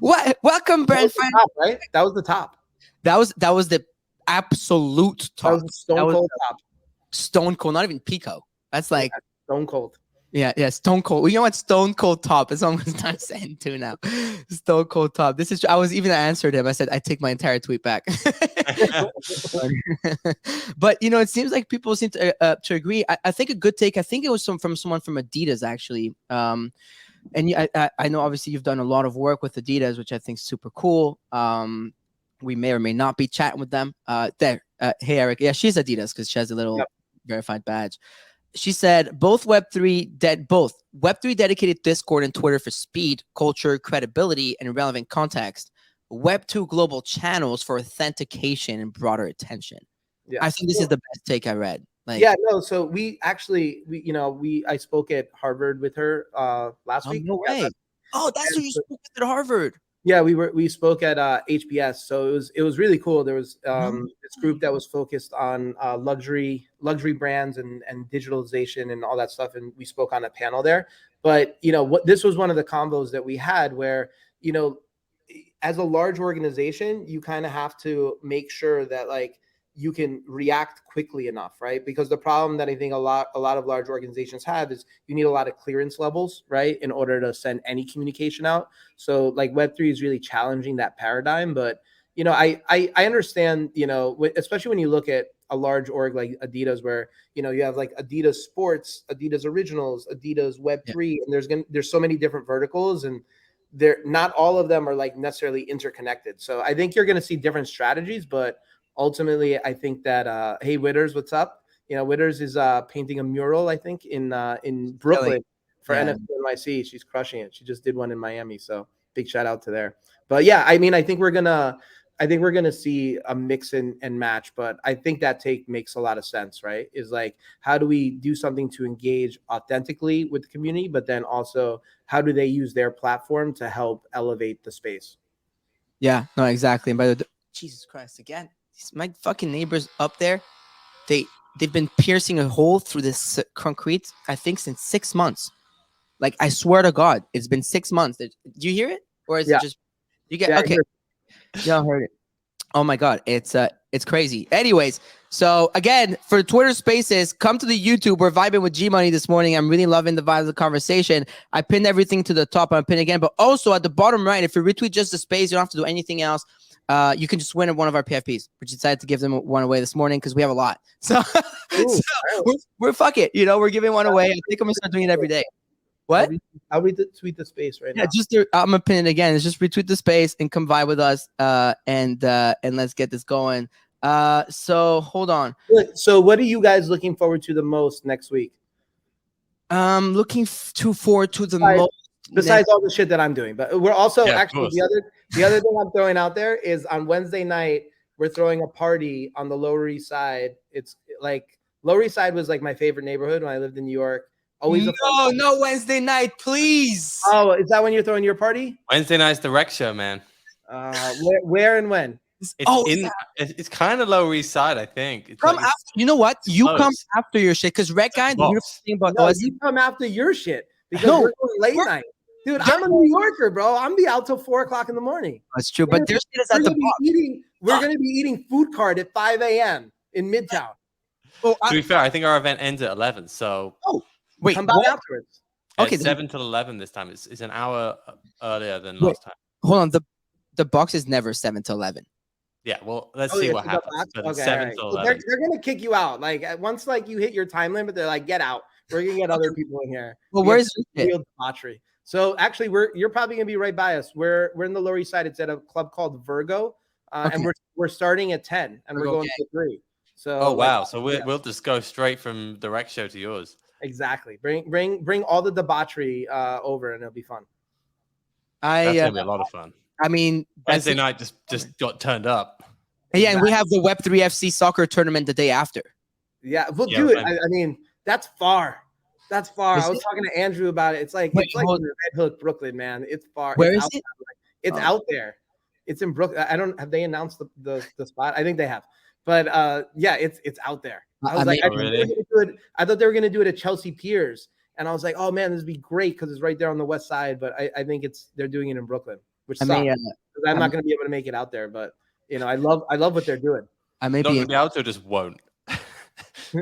[SPEAKER 2] Welcome, brand friend.
[SPEAKER 4] Top, right? That was the top.
[SPEAKER 2] That was the absolute top.
[SPEAKER 4] That was the stone cold top.
[SPEAKER 2] Stone cold, not even Pico. That's like
[SPEAKER 4] stone cold.
[SPEAKER 2] Yeah, stone cold. Well, you know what? Stone cold top is what I'm not saying too now. Stone cold top. This is. I was even answered him. I said I take my entire tweet back. But it seems like people seem to agree. I think a good take. I think it was from someone from Adidas actually. And I know obviously you've done a lot of work with Adidas, which I think is super cool. We may or may not be chatting with them. Hey Eric, yeah, she's Adidas because she has a little verified badge. She said both Web3 dedicated Discord and Twitter for speed, culture, credibility, and relevant context. Web2 global channels for authentication and broader attention. Yeah. I think this is the best take I read.
[SPEAKER 4] So I spoke at Harvard with her last week.
[SPEAKER 2] No way. That's who you spoke with at Harvard.
[SPEAKER 4] Yeah, we spoke at HBS, so it was really cool. There was this group that was focused on luxury brands and digitalization and all that stuff, and we spoke on a panel there. But this was one of the combos that we had where as a large organization, you kind of have to make sure that like you can react quickly enough, right? Because the problem that I think a lot of large organizations have is you need a lot of clearance levels, right, in order to send any communication out. So like Web3 is really challenging that paradigm. But I understand, especially when you look at a large org like Adidas, where you have like Adidas Sports, Adidas Originals, Adidas Web3, and there's so many different verticals, and they're not all of them are like necessarily interconnected. So I think you're going to see different strategies, but ultimately, I think that hey, Witters, what's up? Witters is painting a mural, I think, in Brooklyn for NFT NYC. She's crushing it. She just did one in Miami, so big shout out to there. But yeah, I mean, I think we're gonna see a mix and match. But I think that take makes a lot of sense, right? Is like, how do we do something to engage authentically with the community, but then also how do they use their platform to help elevate the space?
[SPEAKER 2] Yeah, no, exactly. And by the Jesus Christ, again. My fucking neighbors up there, they've been piercing a hole through this concrete, I think, since 6 months. Like, I swear to God, it's been 6 months. Do you hear it? or is
[SPEAKER 4] Yeah.
[SPEAKER 2] it just you get
[SPEAKER 4] Yeah,
[SPEAKER 2] okay? Y'all heard it. Oh my god, it's crazy. Anyways, so again, for Twitter Spaces, come to the YouTube. We're vibing with G Money this morning. I'm really loving the vibe of the conversation. I pinned everything to the top. I'm pin again, but also at the bottom right, if you retweet just the space, you don't have to do anything else. You can just win one of our PFPs. We decided to give them one away this morning because we have a lot. So,
[SPEAKER 4] Ooh,
[SPEAKER 2] we're fuck it. We're giving one away. I think I'm gonna start doing it every day. What?
[SPEAKER 4] I'll tweet the space right now.
[SPEAKER 2] Yeah, just I'm gonna pin it again. It's just retweet the space and come vibe with us. And let's get this going. So hold on.
[SPEAKER 4] So what are you guys looking forward to the most next week?
[SPEAKER 2] Looking forward to the most.
[SPEAKER 4] Besides all the shit that I'm doing, but we're also
[SPEAKER 3] Yeah,
[SPEAKER 4] actually the other thing I'm throwing out there is on Wednesday night we're throwing a party on the Lower East Side. It's like Lower East Side was like my favorite neighborhood when I lived in New York. Always
[SPEAKER 2] no Wednesday night, please.
[SPEAKER 4] Oh, is that when you're throwing your party?
[SPEAKER 3] Wednesday night's the rec show, man.
[SPEAKER 4] Where and when?
[SPEAKER 3] It's kind of Lower East Side, I think. It's
[SPEAKER 2] Come
[SPEAKER 3] like,
[SPEAKER 2] after. You know what? You
[SPEAKER 3] close.
[SPEAKER 2] come after your shit because Red Guy. The beautiful thing about
[SPEAKER 4] No,
[SPEAKER 2] us,
[SPEAKER 4] you come after your shit because
[SPEAKER 2] No,
[SPEAKER 4] we're going late night. Dude, I'm a New Yorker, bro. I'm be out till 4:00 in the morning.
[SPEAKER 2] that's true. But their shit is at the bottom.
[SPEAKER 4] We're gonna be eating food cart at 5 a.m. in Midtown.
[SPEAKER 2] Oh,
[SPEAKER 3] to be fair, I think our event ends at 11. So
[SPEAKER 2] wait,
[SPEAKER 4] come back afterwards.
[SPEAKER 2] Okay,
[SPEAKER 3] it's 7 till 11 this time. It's an hour earlier than
[SPEAKER 2] Wait.
[SPEAKER 3] last time.
[SPEAKER 2] hold on. The box is never 7 to 11.
[SPEAKER 3] Yeah, well, let's see what happens. But it's 7 till 11.
[SPEAKER 4] They're gonna kick you out. Like once you hit your time limit, they're like, get out. We're gonna get other people in here.
[SPEAKER 2] Well, where's
[SPEAKER 4] real debauchery? So actually, you're probably gonna be right by us. We're in the Lower East Side. It's at a club called Virgo, and we're starting at 10, and we're going to 3. So
[SPEAKER 3] wow! So we'll just go straight from the rec show to yours.
[SPEAKER 4] Exactly. Bring all the debauchery over, and it'll be fun.
[SPEAKER 3] That's gonna be a lot of fun.
[SPEAKER 2] I mean,
[SPEAKER 3] Wednesday night just got turned up.
[SPEAKER 2] Yeah, and we have the Web3 FC soccer tournament the day after.
[SPEAKER 4] Yeah, we'll do it. I mean, that's far. That's far. I was talking to Andrew about it. It's like Red Hook, Brooklyn, man. It's far.
[SPEAKER 2] Where is it?
[SPEAKER 4] It's out there. It's in Brooklyn. Have they announced the spot? I think they have. But yeah, it's out there. I was I thought they were gonna do it at Chelsea Piers, and I was like, oh man, this would be great because it's right there on the west side. But I think they're doing it in Brooklyn, which sucks. I'm not gonna be able to make it out there, but I love what they're doing.
[SPEAKER 2] I may be
[SPEAKER 3] out there, just won't.
[SPEAKER 2] I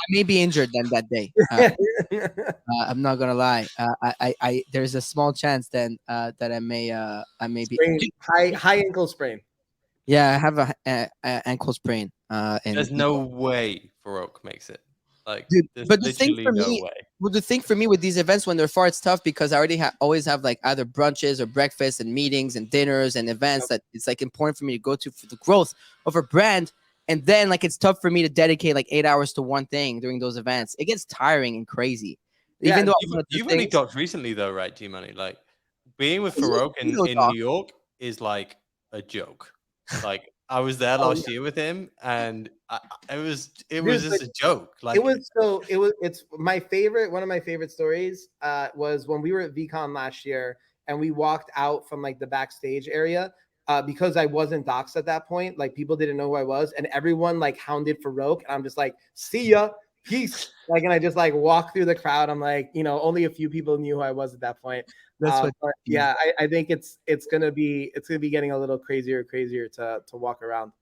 [SPEAKER 2] may be injured then that day. I'm not gonna lie. I there's a small chance then that I may be
[SPEAKER 4] high ankle sprain.
[SPEAKER 2] Yeah, I have a ankle sprain.
[SPEAKER 3] There's no way Farouk makes it. Like,
[SPEAKER 2] dude, but the thing for
[SPEAKER 3] me,
[SPEAKER 2] the thing for me with these events when they're far, it's tough because I already always have like either brunches or breakfasts and meetings and dinners and events that it's like important for me to go to for the growth of a brand. And then like it's tough for me to dedicate like 8 hours to one thing during those events. It gets tiring and crazy.
[SPEAKER 3] Yeah,
[SPEAKER 2] even though
[SPEAKER 3] you've only talked recently though, right, G Money? Like being with Farouk in New York is like a joke. Like I was there last year with him, and it was just a joke. Like
[SPEAKER 4] it's my favorite. One of my favorite stories was when we were at VCon last year, and we walked out from like the backstage area because I wasn't doxxed at that point. Like people didn't know who I was, and everyone like hounded Farouk, and I'm just like, see ya, peace. Like, and I just like walk through the crowd. I'm like, only a few people knew who I was at that point. I think it's gonna be getting a little crazier to walk around.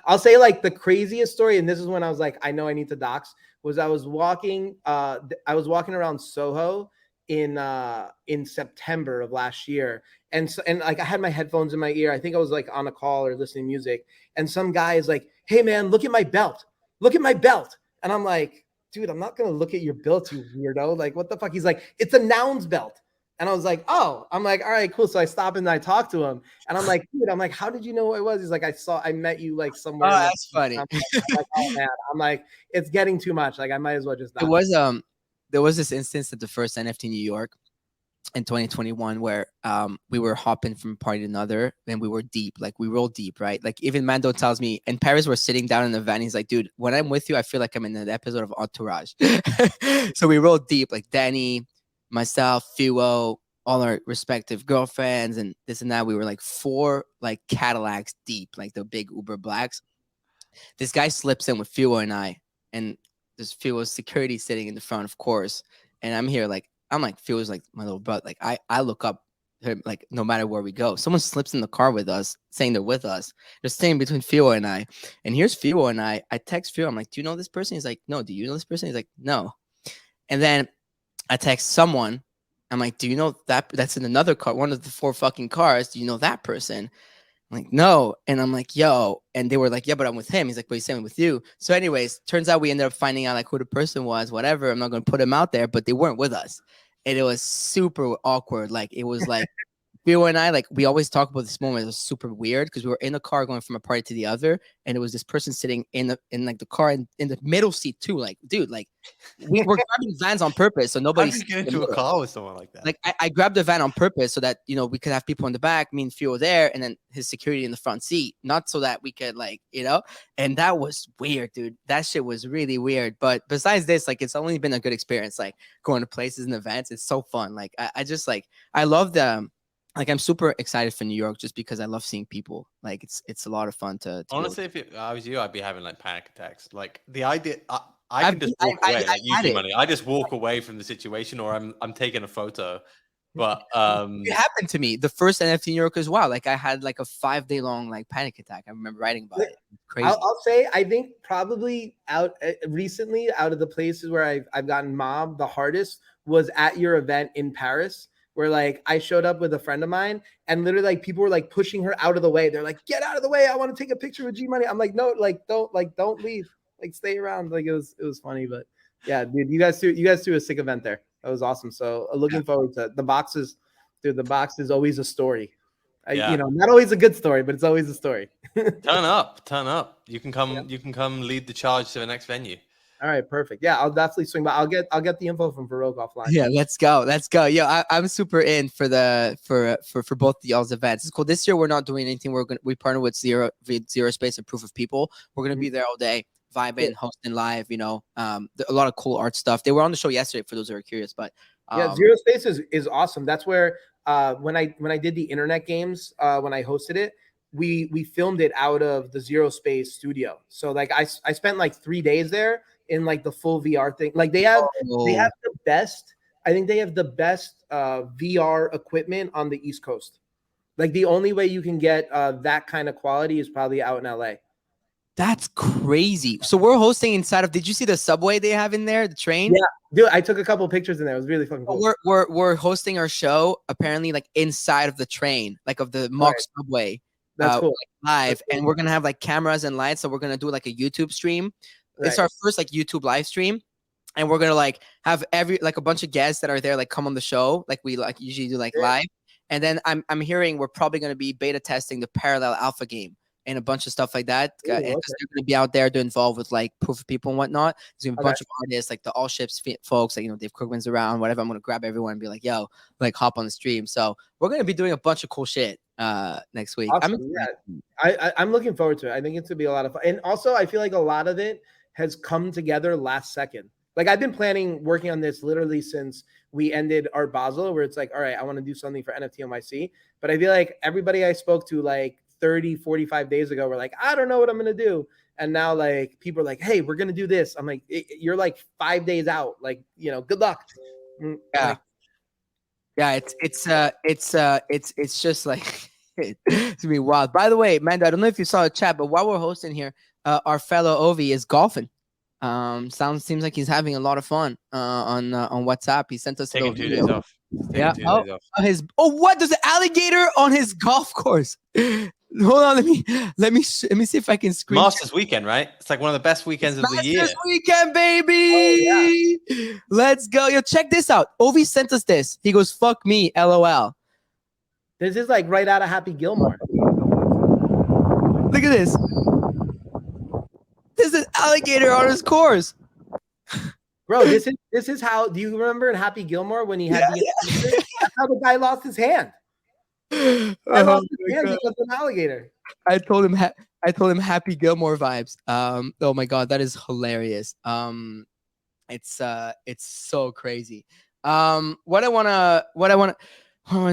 [SPEAKER 4] I'll say like the craziest story, and this is when I was like, I know I need to dox. Was I was walking around Soho in September of last year, and like I had my headphones in my ear. I think I was like on a call or listening to music, and some guy is like, "Hey man, look at my belt, and I'm like, dude, I'm not gonna look at your belt, you weirdo. Like, what the fuck? He's like, it's a Nouns belt. And I was like, oh, I'm like, all right, cool. So I stop and I talk to him, and I'm like, dude, how did you know who I was? He's like, I met you like somewhere.
[SPEAKER 2] Oh, that's funny.
[SPEAKER 4] I'm like, oh man, I'm like, it's getting too much. Like, I might as well just.
[SPEAKER 2] There was this instance at the first NFT New York in 2021 where we were hopping from party to another, and we were deep, like we rolled deep, right? Like even Mando tells me in Paris, we're sitting down in the van. He's like, dude, when I'm with you, I feel like I'm in an episode of Entourage. So we rolled deep, like Danny, myself, Fuo, all our respective girlfriends, and this and that. We were like 4 like Cadillacs deep, like the big Uber Blacks. This guy slips in with Fuo and I, and there's Fuo's security sitting in the front, of course. And I'm here like, Fuo's like my little brother. Like I look up like no matter where we go. Someone slips in the car with us, saying they're with us. They're staying between Fio and I. And here's Fio and I. I text Fio. I'm like, do you know this person? He's like, no. Do you know this person? He's like, no. And then I text someone. I'm like, do you know that that's in another car, one of the 4 fucking cars? Do you know that person? I'm like, no. And I'm like, yo. And they were like, yeah, but I'm with him. He's like, but he's saying with you. So anyways, turns out we ended up finding out like who the person was, whatever. I'm not going to put him out there, but they weren't with us. And it was super awkward. Like, it was like, Theo and I, like, we always talk about this moment. It was super weird because we were in the car going from a party to the other, and it was this person sitting in like the car in the middle seat too. Like, dude, like we were grabbing vans on purpose so
[SPEAKER 3] How
[SPEAKER 2] nobody
[SPEAKER 3] did you get into a car with someone like that?
[SPEAKER 2] like I grabbed the van on purpose so that we could have people in the back, me and Theo there, and then his security in the front seat, not so that we could and that was weird, dude. That shit was really weird. But besides this, like, it's only been a good experience, like going to places and events. It's so fun. Like I just like I love the like I'm super excited for New York just because I love seeing people. Like it's a lot of fun to
[SPEAKER 3] Honestly, if I was you, I'd be having like panic attacks. Like the idea, I
[SPEAKER 2] I've
[SPEAKER 3] can just
[SPEAKER 2] been-
[SPEAKER 3] walk
[SPEAKER 2] I-
[SPEAKER 3] away.
[SPEAKER 2] I
[SPEAKER 3] Like
[SPEAKER 2] had
[SPEAKER 3] usually
[SPEAKER 2] it.
[SPEAKER 3] money, I just walk away from the situation, or I'm taking a photo. But
[SPEAKER 2] It happened to me the first NFT New York as well. Like I had like a 5-day long like panic attack. I remember writing about it. Crazy.
[SPEAKER 4] I'll say I think probably recently out of the places where I've gotten mobbed the hardest was at your event in Paris, where like I showed up with a friend of mine and literally like people were like pushing her out of the way. They're like, get out of the way. I want to take a picture with G Money. I'm like, no, don't leave. Like stay around. Like it was funny. But yeah, dude, you guys threw a sick event there. That was awesome. So looking forward to the boxes. Dude, the box is always a story. Not always a good story, but it's always a story.
[SPEAKER 3] turn up. You can come. You can come lead the charge to the next venue.
[SPEAKER 4] All right, perfect. Yeah, I'll definitely swing by. I'll get the info from Farouk offline.
[SPEAKER 2] Yeah, let's go. Yeah, I'm super in for both the y'all's events. It's cool. This year we're not doing anything. We partner with Zero Space and Proof of People. We're gonna be there all day, vibing, hosting live. A lot of cool art stuff. They were on the show yesterday for those who are curious. But
[SPEAKER 4] Zero Space is awesome. That's where when I did the internet games when I hosted it, we filmed it out of the Zero Space studio. So like I spent like 3 days there in like the full VR thing. Like they have the best. I think they have the best VR equipment on the East Coast. Like the only way you can get that kind of quality is probably out in LA.
[SPEAKER 2] That's crazy. So we're hosting inside of. Did you see the subway they have in there? The train.
[SPEAKER 4] Yeah, dude. I took a couple pictures in there. It was really fucking cool.
[SPEAKER 2] We're hosting our show apparently like inside of the train, like of the mock subway.
[SPEAKER 4] That's cool.
[SPEAKER 2] Live, and we're gonna have like cameras and lights. So we're gonna do like a YouTube stream. Right. It's our first like YouTube live stream, and we're gonna like have a bunch of guests that are there like come on the show, like we like usually do like live. And then I'm hearing we're probably gonna be beta testing the parallel alpha game and a bunch of stuff like that. Because they're gonna be out there, they're involved with like Proof of People and whatnot. There's gonna be a bunch of artists, like the All Ships folks, like Dave Krugman's around, whatever. I'm gonna grab everyone and be like, yo, like hop on the stream. So we're gonna be doing a bunch of cool shit next week.
[SPEAKER 4] Awesome. I'm looking forward to it. I think it's gonna be a lot of fun. And also I feel like a lot of it has come together last second. Like I've been working on this literally since we ended Art Basel, where it's like, all right, I want to do something for NFT NYC. But I feel like everybody I spoke to like 30, 45 days ago were like, I don't know what I'm going to do. And now like people are like, hey, we're going to do this. I'm like, you're like 5 days out. Like, good luck.
[SPEAKER 2] Yeah. Yeah. It's just like, it's gonna be wild. By the way, Mando, I don't know if you saw the chat, but while we're hosting here, our fellow Ovi is golfing. Seems like he's having a lot of fun on WhatsApp. He sent us
[SPEAKER 3] taking 2 days off.
[SPEAKER 2] Yeah. What? There's an alligator on his golf course. Hold on, let me see if I can screen.
[SPEAKER 3] Masters weekend, right? It's like one of the best weekends of the year.
[SPEAKER 2] Masters weekend, baby. Oh, yeah. Let's go. Yo, check this out. Ovi sent us this. He goes, "Fuck me, LOL."
[SPEAKER 4] This is like right out of Happy Gilmore.
[SPEAKER 2] Look at this. There's an alligator on his course.
[SPEAKER 4] Bro, this is how. Do you remember in Happy Gilmore when he had that's how the guy lost his hand. I lost his hand because of an alligator.
[SPEAKER 2] I told him Happy Gilmore vibes. Oh my god, that is hilarious. It's so crazy. What I wanna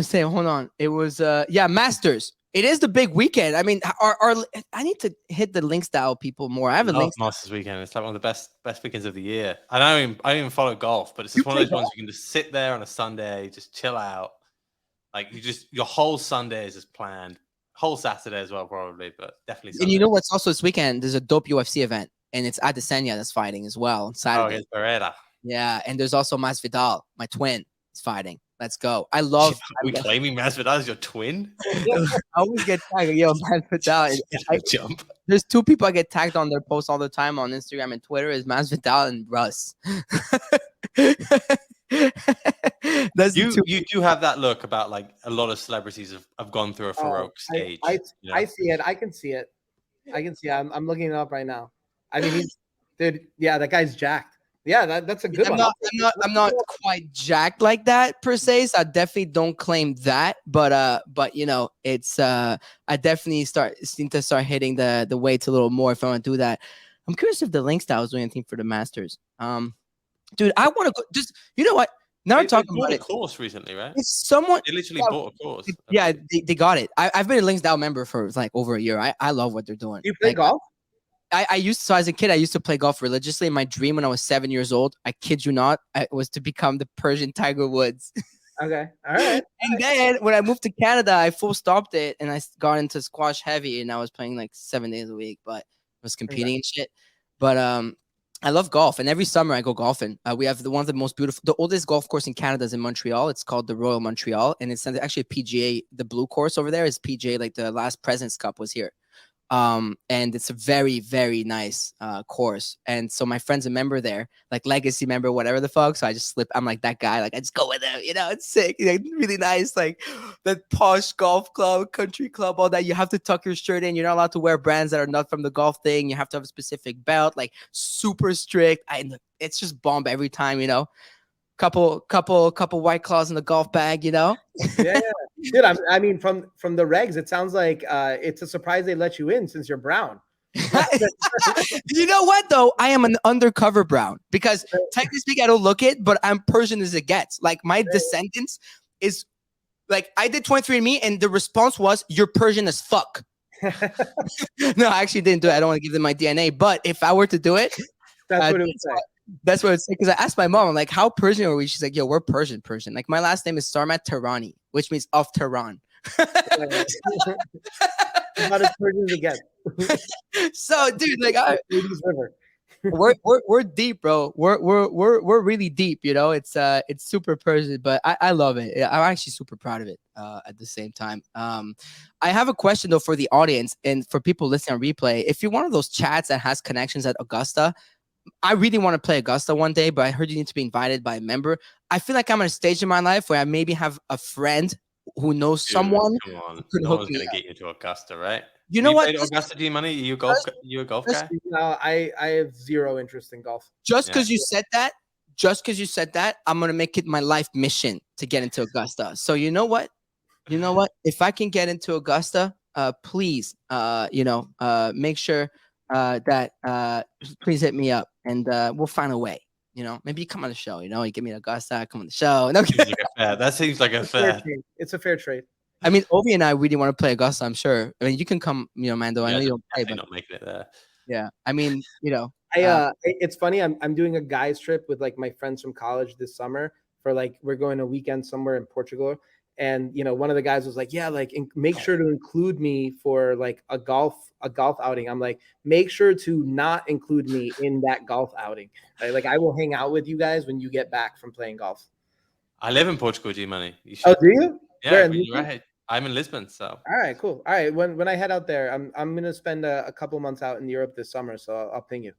[SPEAKER 2] say. Hold on. It was Masters. It is the big weekend. I mean, I need to hit the link style people more. I have a link.
[SPEAKER 3] Masters weekend. It's like one of the best weekends of the year. I don't even follow golf, but it's just one of those ones you can just sit there on a Sunday, just chill out. Like your whole Sunday is just planned. Whole Saturday as well, probably, but definitely Sunday.
[SPEAKER 2] And you know what's also this weekend? There's a dope UFC event, and it's Adesanya that's fighting as well on Saturday.
[SPEAKER 3] It's Beretta.
[SPEAKER 2] Yeah, and there's also Masvidal, my twin, is fighting. Let's go. I love.
[SPEAKER 3] Claiming Masvidal is your twin?
[SPEAKER 2] I always get tagged. Yo, Masvidal.
[SPEAKER 3] Jump.
[SPEAKER 2] There's two people I get tagged on their posts all the time on Instagram and Twitter is Masvidal and Russ. That's
[SPEAKER 3] you do have that look about like a lot of celebrities have gone through a Farouk stage.
[SPEAKER 4] I see it. I can see it. I'm looking it up right now. I mean, that guy's jacked. Yeah, that's a good one.
[SPEAKER 2] I'm not quite jacked like that per se. So I definitely don't claim that, but you know, it's I definitely seem to start hitting the weights a little more if I want to do that. I'm curious if the Link style is doing anything for the Masters. Dude, I want to go. Just you know what? Now I'm talking about
[SPEAKER 3] a course recently, right?
[SPEAKER 2] It's someone.
[SPEAKER 3] They literally bought a course.
[SPEAKER 2] Yeah, they got it. I've been a Link style member for like over a year. I love what they're doing.
[SPEAKER 4] You play golf?
[SPEAKER 2] I used to, so as a kid, I used to play golf religiously. My dream when I was 7 years old, I kid you not, was to become the Persian Tiger Woods.
[SPEAKER 4] Okay. All right.
[SPEAKER 2] And then when I moved to Canada, I full stopped it and I got into squash heavy and I was playing like 7 days a week, but I was competing and shit. But I love golf and every summer I go golfing. We have one of the most beautiful, the oldest golf course in Canada is in Montreal. It's called the Royal Montreal and it's actually a PGA. The blue course over there is PGA, like the last President's Cup was here. And it's a very, very nice course. And so my friend's a member there, like legacy member, whatever the fuck. So I just slip. I'm like that guy. Like I just go with him. You know, it's sick. Like, really nice. Like that posh golf club, country club, all that. You have to tuck your shirt in. You're not allowed to wear brands that are not from the golf thing. You have to have a specific belt. Like super strict. It's just bomb every time. You know, couple White Claws in the golf bag. You know.
[SPEAKER 4] Yeah. Dude, I mean, from the regs, it sounds like it's a surprise they let you in since you're brown.
[SPEAKER 2] You know what, though? I am an undercover brown because technically speaking, I don't look it, but I'm Persian as it gets. Like my descendants is like I did 23andMe, and the response was, "You're Persian as fuck." No, I actually didn't do it. I don't want to give them my DNA, but if I were to do it,
[SPEAKER 4] that's what it would say.
[SPEAKER 2] That's what it's because I asked my mom, I'm like, how Persian are we? She's like, yo, we're Persian. Like my last name is Sarmat Tehrani, which means of Tehran.
[SPEAKER 4] Not as Persian as it gets.
[SPEAKER 2] So, dude, like, we're deep, bro. We're really deep. You know, it's super Persian, but I love it. I'm actually super proud of it. At the same time, I have a question though for the audience and for people listening on replay. If you're one of those chats that has connections at Augusta. I really want to play Augusta one day, but I heard you need to be invited by a member. I feel like I'm at a stage in my life where I maybe have a friend who knows someone.
[SPEAKER 3] Come on, no one's gonna get you to Augusta, right?
[SPEAKER 2] You know what?
[SPEAKER 3] Augusta, do you money? You a golf guy?
[SPEAKER 4] No, I have zero interest in golf.
[SPEAKER 2] Just because you said that, I'm gonna make it my life mission to get into Augusta. So you know what? If I can get into Augusta, please, make sure that please hit me up and we'll find a way. You know, maybe you come on the show. You know, you give me an Augusta, I come on the show. No,
[SPEAKER 3] that seems like a fair.
[SPEAKER 4] It's a fair trade.
[SPEAKER 2] I mean, Ovi and I really want to play Augusta. I'm sure. I mean, you can come. You know, Mando. I know you don't play, but
[SPEAKER 3] not making it there.
[SPEAKER 2] Yeah, I mean, you know,
[SPEAKER 4] it's funny. I'm doing a guys trip with like my friends from college this summer for like we're going a weekend somewhere in Portugal. And you know, one of the guys was like, "Yeah, like make sure to include me for like a golf outing." I'm like, "Make sure to not include me in that golf outing. Like I will hang out with you guys when you get back from playing golf."
[SPEAKER 3] I live in Portugal, G-Money.
[SPEAKER 4] Oh, do you?
[SPEAKER 3] Yeah, you're right. I'm in Lisbon, so.
[SPEAKER 4] All right, cool. All right, when I head out there, I'm gonna spend a couple months out in Europe this summer, so I'll ping you.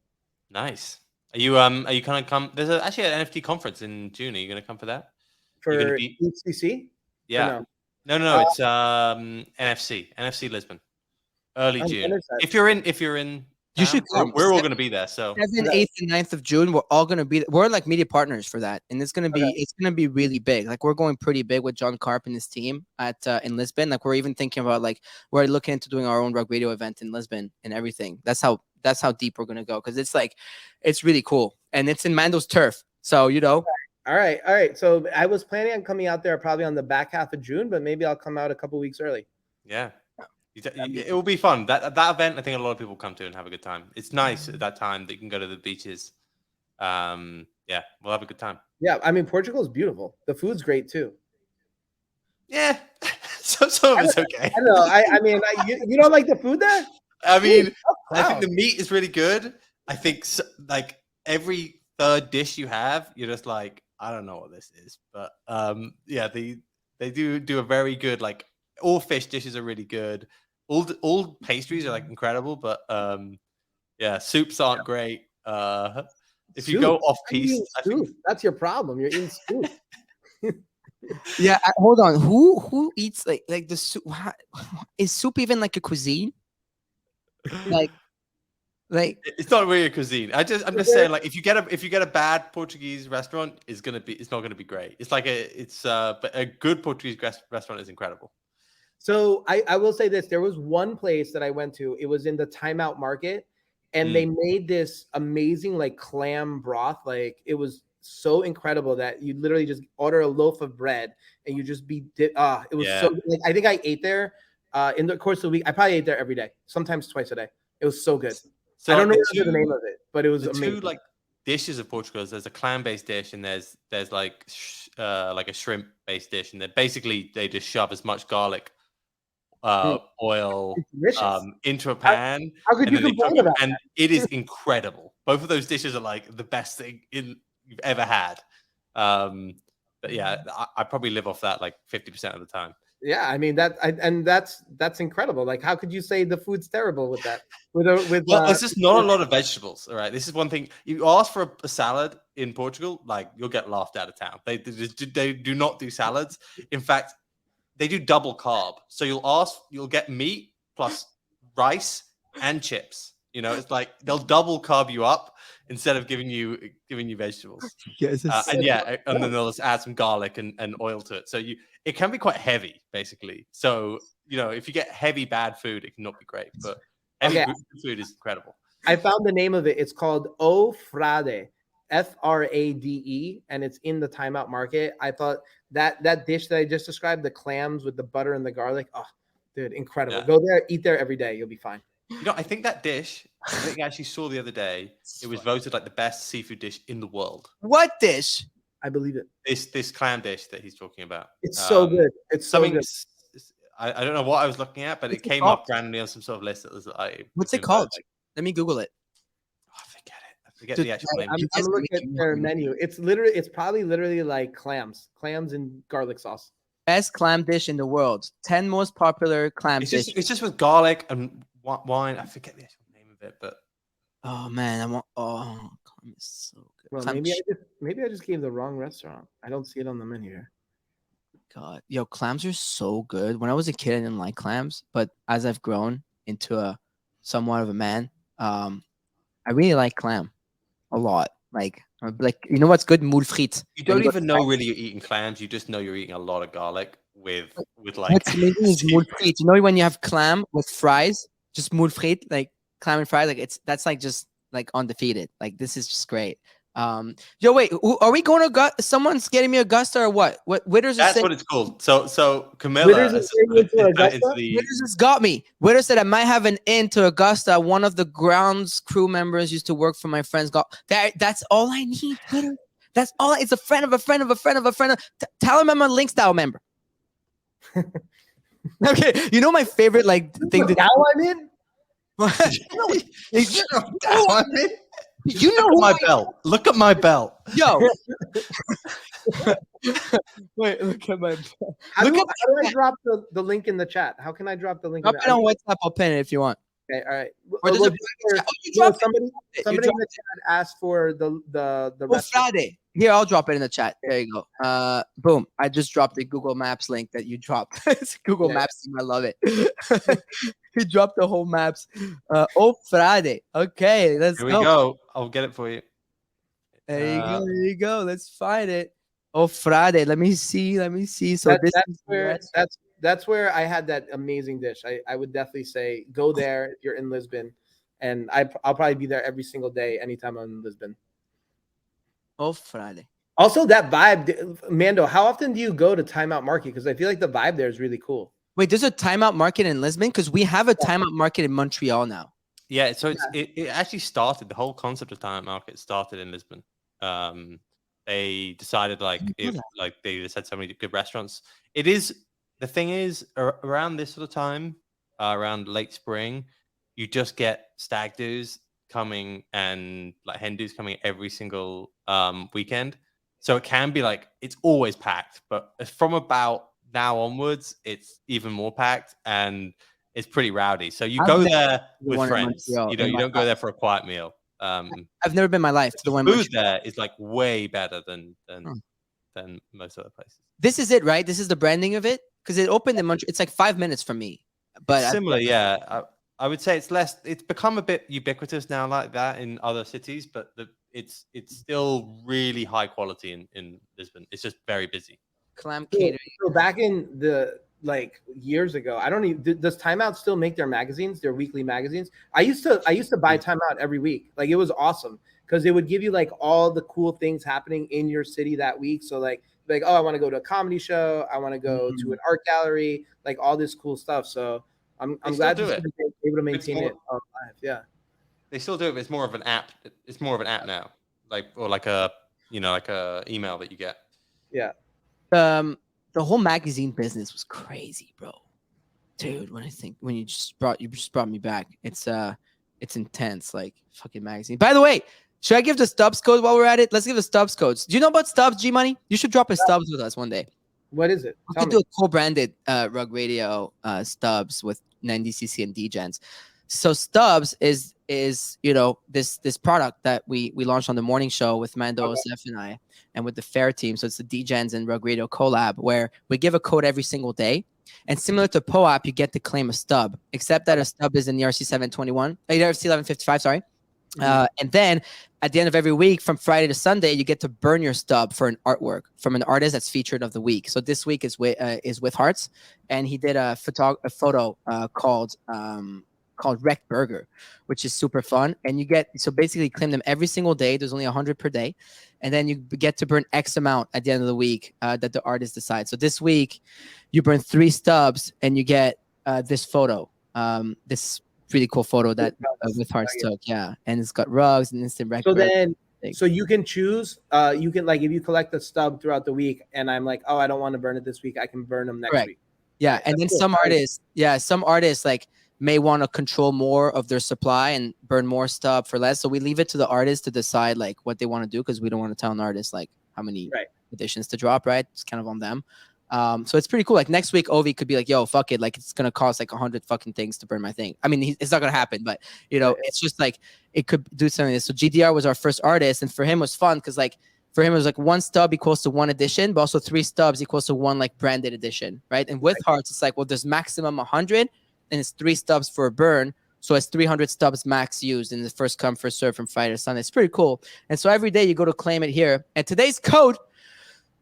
[SPEAKER 3] Nice. Are you kind of come? There's actually an NFT conference in June. Are you gonna come for that?
[SPEAKER 4] For HCC?
[SPEAKER 3] Yeah. No. It's NFC Lisbon. Early June. If you're in,
[SPEAKER 2] you should come.
[SPEAKER 3] We're all going to be there. So
[SPEAKER 2] 7th, 8th, and 9th of June, we're all going to be. We're like media partners for that, and it's going to be really big. Like we're going pretty big with John Karp and his team at in Lisbon. Like we're even thinking about like we're looking into doing our own Rug Radio event in Lisbon and everything. That's how deep we're going to go because it's really cool and it's in Mando's turf. So you know.
[SPEAKER 4] All right. So I was planning on coming out there probably on the back half of June, but maybe I'll come out a couple weeks early.
[SPEAKER 3] Yeah. It will be fun. That event, I think a lot of people come to and have a good time. It's nice at that time that you can go to the beaches. Yeah, we'll have a good time.
[SPEAKER 4] Yeah, I mean, Portugal is beautiful. The food's great too.
[SPEAKER 3] Yeah, some of it's okay.
[SPEAKER 4] I don't know. I mean, you don't like the food there?
[SPEAKER 3] I mean,
[SPEAKER 4] Ooh,
[SPEAKER 3] I think
[SPEAKER 4] wow.
[SPEAKER 3] the meat is really good. I think like every third dish you have, you're just like, I don't know what this is, but yeah, they do a very good, like, all fish dishes are really good. All pastries are like incredible, but yeah, soups aren't great. If you go
[SPEAKER 4] Soup.
[SPEAKER 3] off
[SPEAKER 4] Why are you eating
[SPEAKER 3] piste, I
[SPEAKER 4] soup?
[SPEAKER 3] think
[SPEAKER 4] That's your problem. You're eating soup.
[SPEAKER 2] Yeah, hold on. Who eats like the soup? Is soup even like a cuisine? Like
[SPEAKER 3] it's not really a cuisine. I'm just saying, like, if you get a bad Portuguese restaurant, it's not gonna be great. It's like but a good Portuguese restaurant is incredible.
[SPEAKER 4] So I will say this: there was one place that I went to. It was in the Timeout Market, and they made this amazing like clam broth. Like it was so incredible that you literally just order a loaf of bread and you just it was so. Like, I think I ate there in the course of the week. I probably ate there every day, sometimes twice a day. It was so good.
[SPEAKER 3] So
[SPEAKER 4] I don't
[SPEAKER 3] like
[SPEAKER 4] know the name of it, but it was amazing.
[SPEAKER 3] Two like dishes of Portugal. There's a clam-based dish, and there's like a shrimp-based dish, and they just shove as much garlic, oil, into a pan.
[SPEAKER 4] How could
[SPEAKER 3] and
[SPEAKER 4] you
[SPEAKER 3] then they
[SPEAKER 4] complain
[SPEAKER 3] cook it,
[SPEAKER 4] about
[SPEAKER 3] and
[SPEAKER 4] that?
[SPEAKER 3] it is incredible. Both of those dishes are like the best thing you've ever had. But yeah, I probably live off that like 50% of the time.
[SPEAKER 4] Yeah, I mean that's incredible. Like, how could you say the food's terrible with that? Well,
[SPEAKER 3] there's just not a lot of vegetables. All right, this is one thing. You ask for a salad in Portugal, like, you'll get laughed out of town. They do not do salads. In fact, they do double carb. So you'll get meat plus rice and chips. You know, it's like they'll double carb you up instead of giving you vegetables.
[SPEAKER 2] yes,
[SPEAKER 3] And then they'll just add some garlic and oil to it. So it can be quite heavy, basically. So, you know, if you get heavy bad food, it cannot be great. But heavy food is incredible.
[SPEAKER 4] I found the name of it. It's called O Frade, Frade, and it's in the Timeout Market. I thought that dish that I just described, the clams with the butter and the garlic, oh, dude, incredible.
[SPEAKER 3] Yeah.
[SPEAKER 4] Go there, eat there every day. You'll be fine.
[SPEAKER 3] You know, I think that dish, I think I actually saw the other day, it was voted like the best seafood dish in the world.
[SPEAKER 2] What dish?
[SPEAKER 4] I believe it.
[SPEAKER 3] This clam dish that he's talking about.
[SPEAKER 4] It's so good. It's so good.
[SPEAKER 3] I don't know what I was looking at, but it came up randomly on some sort of list that was like.
[SPEAKER 2] What's it called? Let me Google it.
[SPEAKER 3] Oh, I forget it. I forget the actual name.
[SPEAKER 4] I'm looking at their menu. It's probably literally like clams and garlic sauce.
[SPEAKER 2] Best clam dish in the world. 10 most popular clam dish.
[SPEAKER 3] It's just with garlic and wine. I forget the actual name of it, but
[SPEAKER 2] oh man, clam is so good.
[SPEAKER 4] Well, maybe I just gave the wrong restaurant. I don't see it on the menu here.
[SPEAKER 2] God, yo, clams are so good. When I was a kid, I didn't like clams, but as I've grown into a somewhat of a man, I really like clam a lot. Like you know what's good? Moule frites.
[SPEAKER 3] You don't even know really you're eating clams. You just know you're eating a lot of garlic with like.
[SPEAKER 2] What's amazing is moule frites. You know when you have clam with fries, just moule frites, like clam and fries, like that's like just like undefeated. Like this is just great. Yo, wait, are we going to someone's getting me Augusta or what? What Witters?
[SPEAKER 3] That's what it's called. So Camilla
[SPEAKER 2] Witters has got me. Witters said I might have an in to Augusta. One of the grounds crew members used to work for my friends. That's all I need. Witters. That's all. It's a friend of a friend of a friend of a friend. Tell him I'm a Link Style member. Okay, you know my favorite thing.
[SPEAKER 4] Now I'm in.
[SPEAKER 2] You know
[SPEAKER 3] my belt. Look at my belt.
[SPEAKER 2] Yo. Wait, look at my belt.
[SPEAKER 4] How do I drop the link in the chat? How can I drop the link?
[SPEAKER 2] Drop it on WhatsApp. I'll pin it if you want.
[SPEAKER 4] Okay, all right.
[SPEAKER 2] Somebody
[SPEAKER 4] in the chat asked for the
[SPEAKER 2] Friday. Here, I'll drop it in the chat. There you go. Boom. I just dropped the Google Maps link that you dropped. It's Google Maps. I love it. He dropped the whole maps. Friday. Okay, let's go.
[SPEAKER 3] Here we go. I'll get it for you.
[SPEAKER 2] There you go. There you go. Let's find it. Friday. Let me see. So
[SPEAKER 4] that's where I had that amazing dish. I would definitely say go there if you're in Lisbon, and I'll probably be there every single day anytime I'm in Lisbon.
[SPEAKER 2] Friday.
[SPEAKER 4] Also, that vibe, Mando. How often do you go to Timeout Market? Because I feel like the vibe there is really cool.
[SPEAKER 2] Wait, there's a Timeout Market in Lisbon because we have a Timeout Market in Montreal now.
[SPEAKER 3] Yeah, so it actually started. The whole concept of Timeout Market started in Lisbon. They decided they just had so many good restaurants. It is the thing is, around this sort of time, around late spring, you just get stag do's coming and like hen do's coming every single weekend. So it can be like it's always packed, but from about now onwards, it's even more packed and it's pretty rowdy. So you
[SPEAKER 2] I've
[SPEAKER 3] go
[SPEAKER 2] never
[SPEAKER 3] there
[SPEAKER 2] the
[SPEAKER 3] with
[SPEAKER 2] one in
[SPEAKER 3] friends.
[SPEAKER 2] Montreal
[SPEAKER 3] You know,
[SPEAKER 2] in
[SPEAKER 3] you
[SPEAKER 2] my
[SPEAKER 3] don't go
[SPEAKER 2] life.
[SPEAKER 3] there for a quiet meal.
[SPEAKER 2] I've never been in my life to the
[SPEAKER 3] The
[SPEAKER 2] one in
[SPEAKER 3] food
[SPEAKER 2] Montreal.
[SPEAKER 3] there is like way better than
[SPEAKER 2] Hmm.
[SPEAKER 3] than most other places.
[SPEAKER 2] This is it, right? This is the branding of it because it opened in Montreal. It's like 5 minutes from me, but
[SPEAKER 3] It's similar, yeah. I would say it's less. It's become a bit ubiquitous now, like that in other cities, but it's still really high quality in Lisbon. It's just very busy.
[SPEAKER 2] Clam
[SPEAKER 4] So,
[SPEAKER 2] catering.
[SPEAKER 4] so back in the like years ago, I don't even does Time Out still make their magazines, their weekly magazines? I used to buy Time Out every week. Like it was awesome because it would give you like all the cool things happening in your city that week. So like oh, I want to go to a comedy show, I want to go to an art gallery, like all this cool stuff. So I'm
[SPEAKER 3] They
[SPEAKER 4] glad
[SPEAKER 3] still
[SPEAKER 4] to
[SPEAKER 3] do
[SPEAKER 4] see
[SPEAKER 3] it.
[SPEAKER 4] that they're able to
[SPEAKER 3] It's
[SPEAKER 4] maintain
[SPEAKER 3] more,
[SPEAKER 4] it live. Yeah.
[SPEAKER 3] they still do it. But it's more of an app. It's more of an app now, like or like a like a email that you get.
[SPEAKER 4] Yeah.
[SPEAKER 2] The whole magazine business was crazy, bro. Dude, when you just brought me back, it's intense, like fucking magazine. By the way, should I give the Stubbs code while we're at it? Let's give the Stubbs codes. Do you know about Stubbs, G Money? You should drop a Stubbs with us one day.
[SPEAKER 4] What is it?
[SPEAKER 2] We
[SPEAKER 4] Tell
[SPEAKER 2] could
[SPEAKER 4] me.
[SPEAKER 2] do a co-branded Rug Radio Stubbs with 90cc and D-Gens. So Stubbs is this product that we launched on the morning show with Mando,
[SPEAKER 4] Okay.
[SPEAKER 2] Seth, and I, and with the Fair team. So it's the D-Gens and Rug Radio collab where we give a code every single day. And similar to POAP, you get to claim a stub, except that a stub is in the RC 721, RC 1155, sorry. And then at the end of every week, from Friday to Sunday, you get to burn your stub for an artwork from an artist that's featured of the week. So this week is with Hearts, and he did a photo called Wrecked Burger, which is super fun. And you get basically claim them every single day. There's only 100 per day, and then you get to burn X amount at the end of the week that the artist decides. So this week, you burn 3 stubs, and you get this photo. This really cool photo that with Hearts took, yeah, and it's got rugs and instant record.
[SPEAKER 4] So then, so you can choose. You can like if you collect the stub throughout the week, and I'm like, oh, I don't want to burn it this week. I can burn them next week.
[SPEAKER 2] Yeah,
[SPEAKER 4] Right,
[SPEAKER 2] and then
[SPEAKER 4] cool.
[SPEAKER 2] some artists like may want to control more of their supply and burn more stub for less. So we leave it to the artist to decide like what they want to do because we don't want to tell an artist like how many editions to drop. Right, it's kind of on them. So it's pretty cool. Like next week, Ovi could be like, "Yo, fuck it! Like it's gonna cost like 100 fucking things to burn my thing." I mean, it's not gonna happen, but it's just like it could do something. So GDR was our first artist, and for him it was fun because like for him it was like 1 stub equals to 1 edition, but also 3 stubs equals to 1 like branded edition, right? And with Hearts, it's like, well, there's maximum 100, and it's 3 stubs for a burn. So it's 300 stubs max used in the first come first serve from Friday to Sunday. It's pretty cool. And so every day you go to claim it here, and today's code.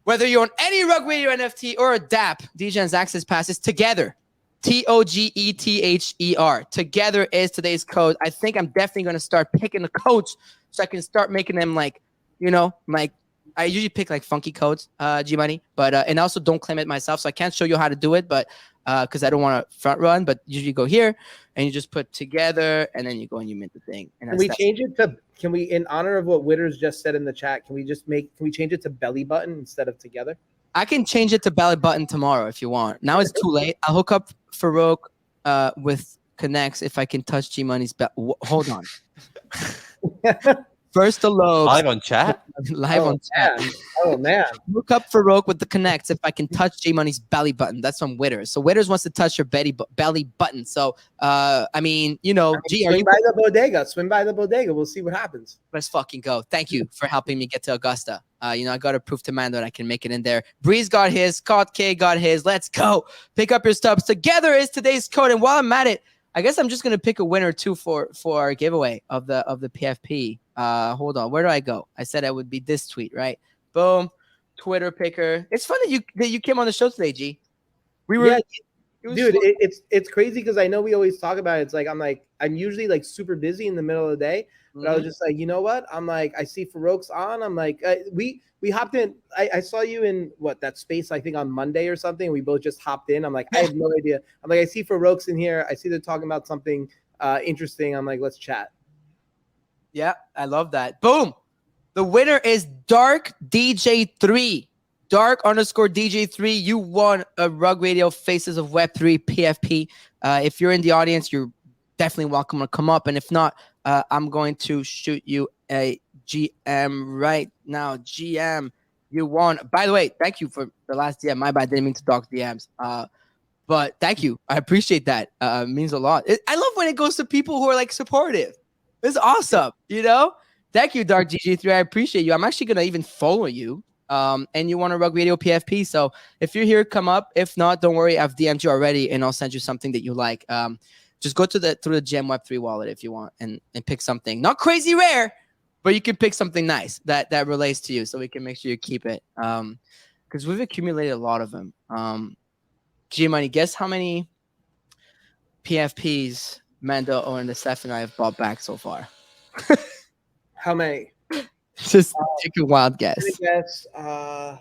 [SPEAKER 2] Whether you're on any Rug Radio NFT or a DApp, DJ's Access Pass is together. TOGETHER. Together is today's code. I think I'm definitely going to start picking the codes so I can start making them like I usually pick like funky codes, G Money, but and also don't claim it myself. So I can't show you how to do it, but because I don't want to front run, but usually go here and you just put together and then you go and you mint the thing. And
[SPEAKER 4] Can we, in honor of what Witters just said in the chat, can we change it to belly button instead of together?
[SPEAKER 2] I can change it to belly button tomorrow if you want. Now it's too late. I'll hook up Farouk with Connects if I can touch G Money's hold on. First the lobes.
[SPEAKER 3] Live on chat?
[SPEAKER 2] On chat.
[SPEAKER 4] Oh, man.
[SPEAKER 2] Look up Farouk with the Connects if I can touch J Money's belly button. That's from Witters. So Witters wants to touch your belly button. So, G, are
[SPEAKER 4] swing
[SPEAKER 2] you
[SPEAKER 4] by the bodega. Swim by the bodega. We'll see what happens.
[SPEAKER 2] Let's fucking go. Thank you for helping me get to Augusta. I got to prove to Mando that I can make it in there. Breeze got his. Scott K got his. Let's go. Pick up your stubs. Together is today's code. And while I'm at it, I guess I'm just gonna pick a winner too for our giveaway of the PFP. Hold on, where do I go? I said I would be this tweet, right? Boom, Twitter picker. It's fun that you came on the show today, G. We were,
[SPEAKER 4] dude. It's crazy because I know we always talk about it. It's like I'm usually like super busy in the middle of the day, but I was just like, you know what? I'm like, I see Farouk's on. I'm like, we hopped in. I saw you in that space, I think on Monday or something. We both just hopped in. I'm like, I have no idea. I'm like, I see Farouk's in here. I see they're talking about something interesting. I'm like, let's chat.
[SPEAKER 2] Yeah, I love that. Boom. The winner is Dark DJ 3. Dark_DJ3, you won a Rug Radio Faces of Web3 PFP. If you're in the audience, you're definitely welcome to come up. And if not, I'm going to shoot you a GM right now. GM, you won. By the way, thank you for the last DM. My bad, didn't mean to dock DMs. But thank you. I appreciate that. It means a lot. I love when it goes to people who are like supportive. It's awesome, you know? Thank you, Dark GG3. I appreciate you. I'm actually going to even follow you. And you want a Rug Radio PFP. So if you're here, come up. If not, don't worry. I've DM'd you already and I'll send you something that you like. Just go through the Gem Web3 wallet if you want and pick something. Not crazy rare, but you can pick something nice that relates to you so we can make sure you keep it. Because we've accumulated a lot of them. G-Money, guess how many PFPs Mando, Owen, the Steph, and I have bought back so far?
[SPEAKER 4] How many?
[SPEAKER 2] Just take a wild guess.
[SPEAKER 4] I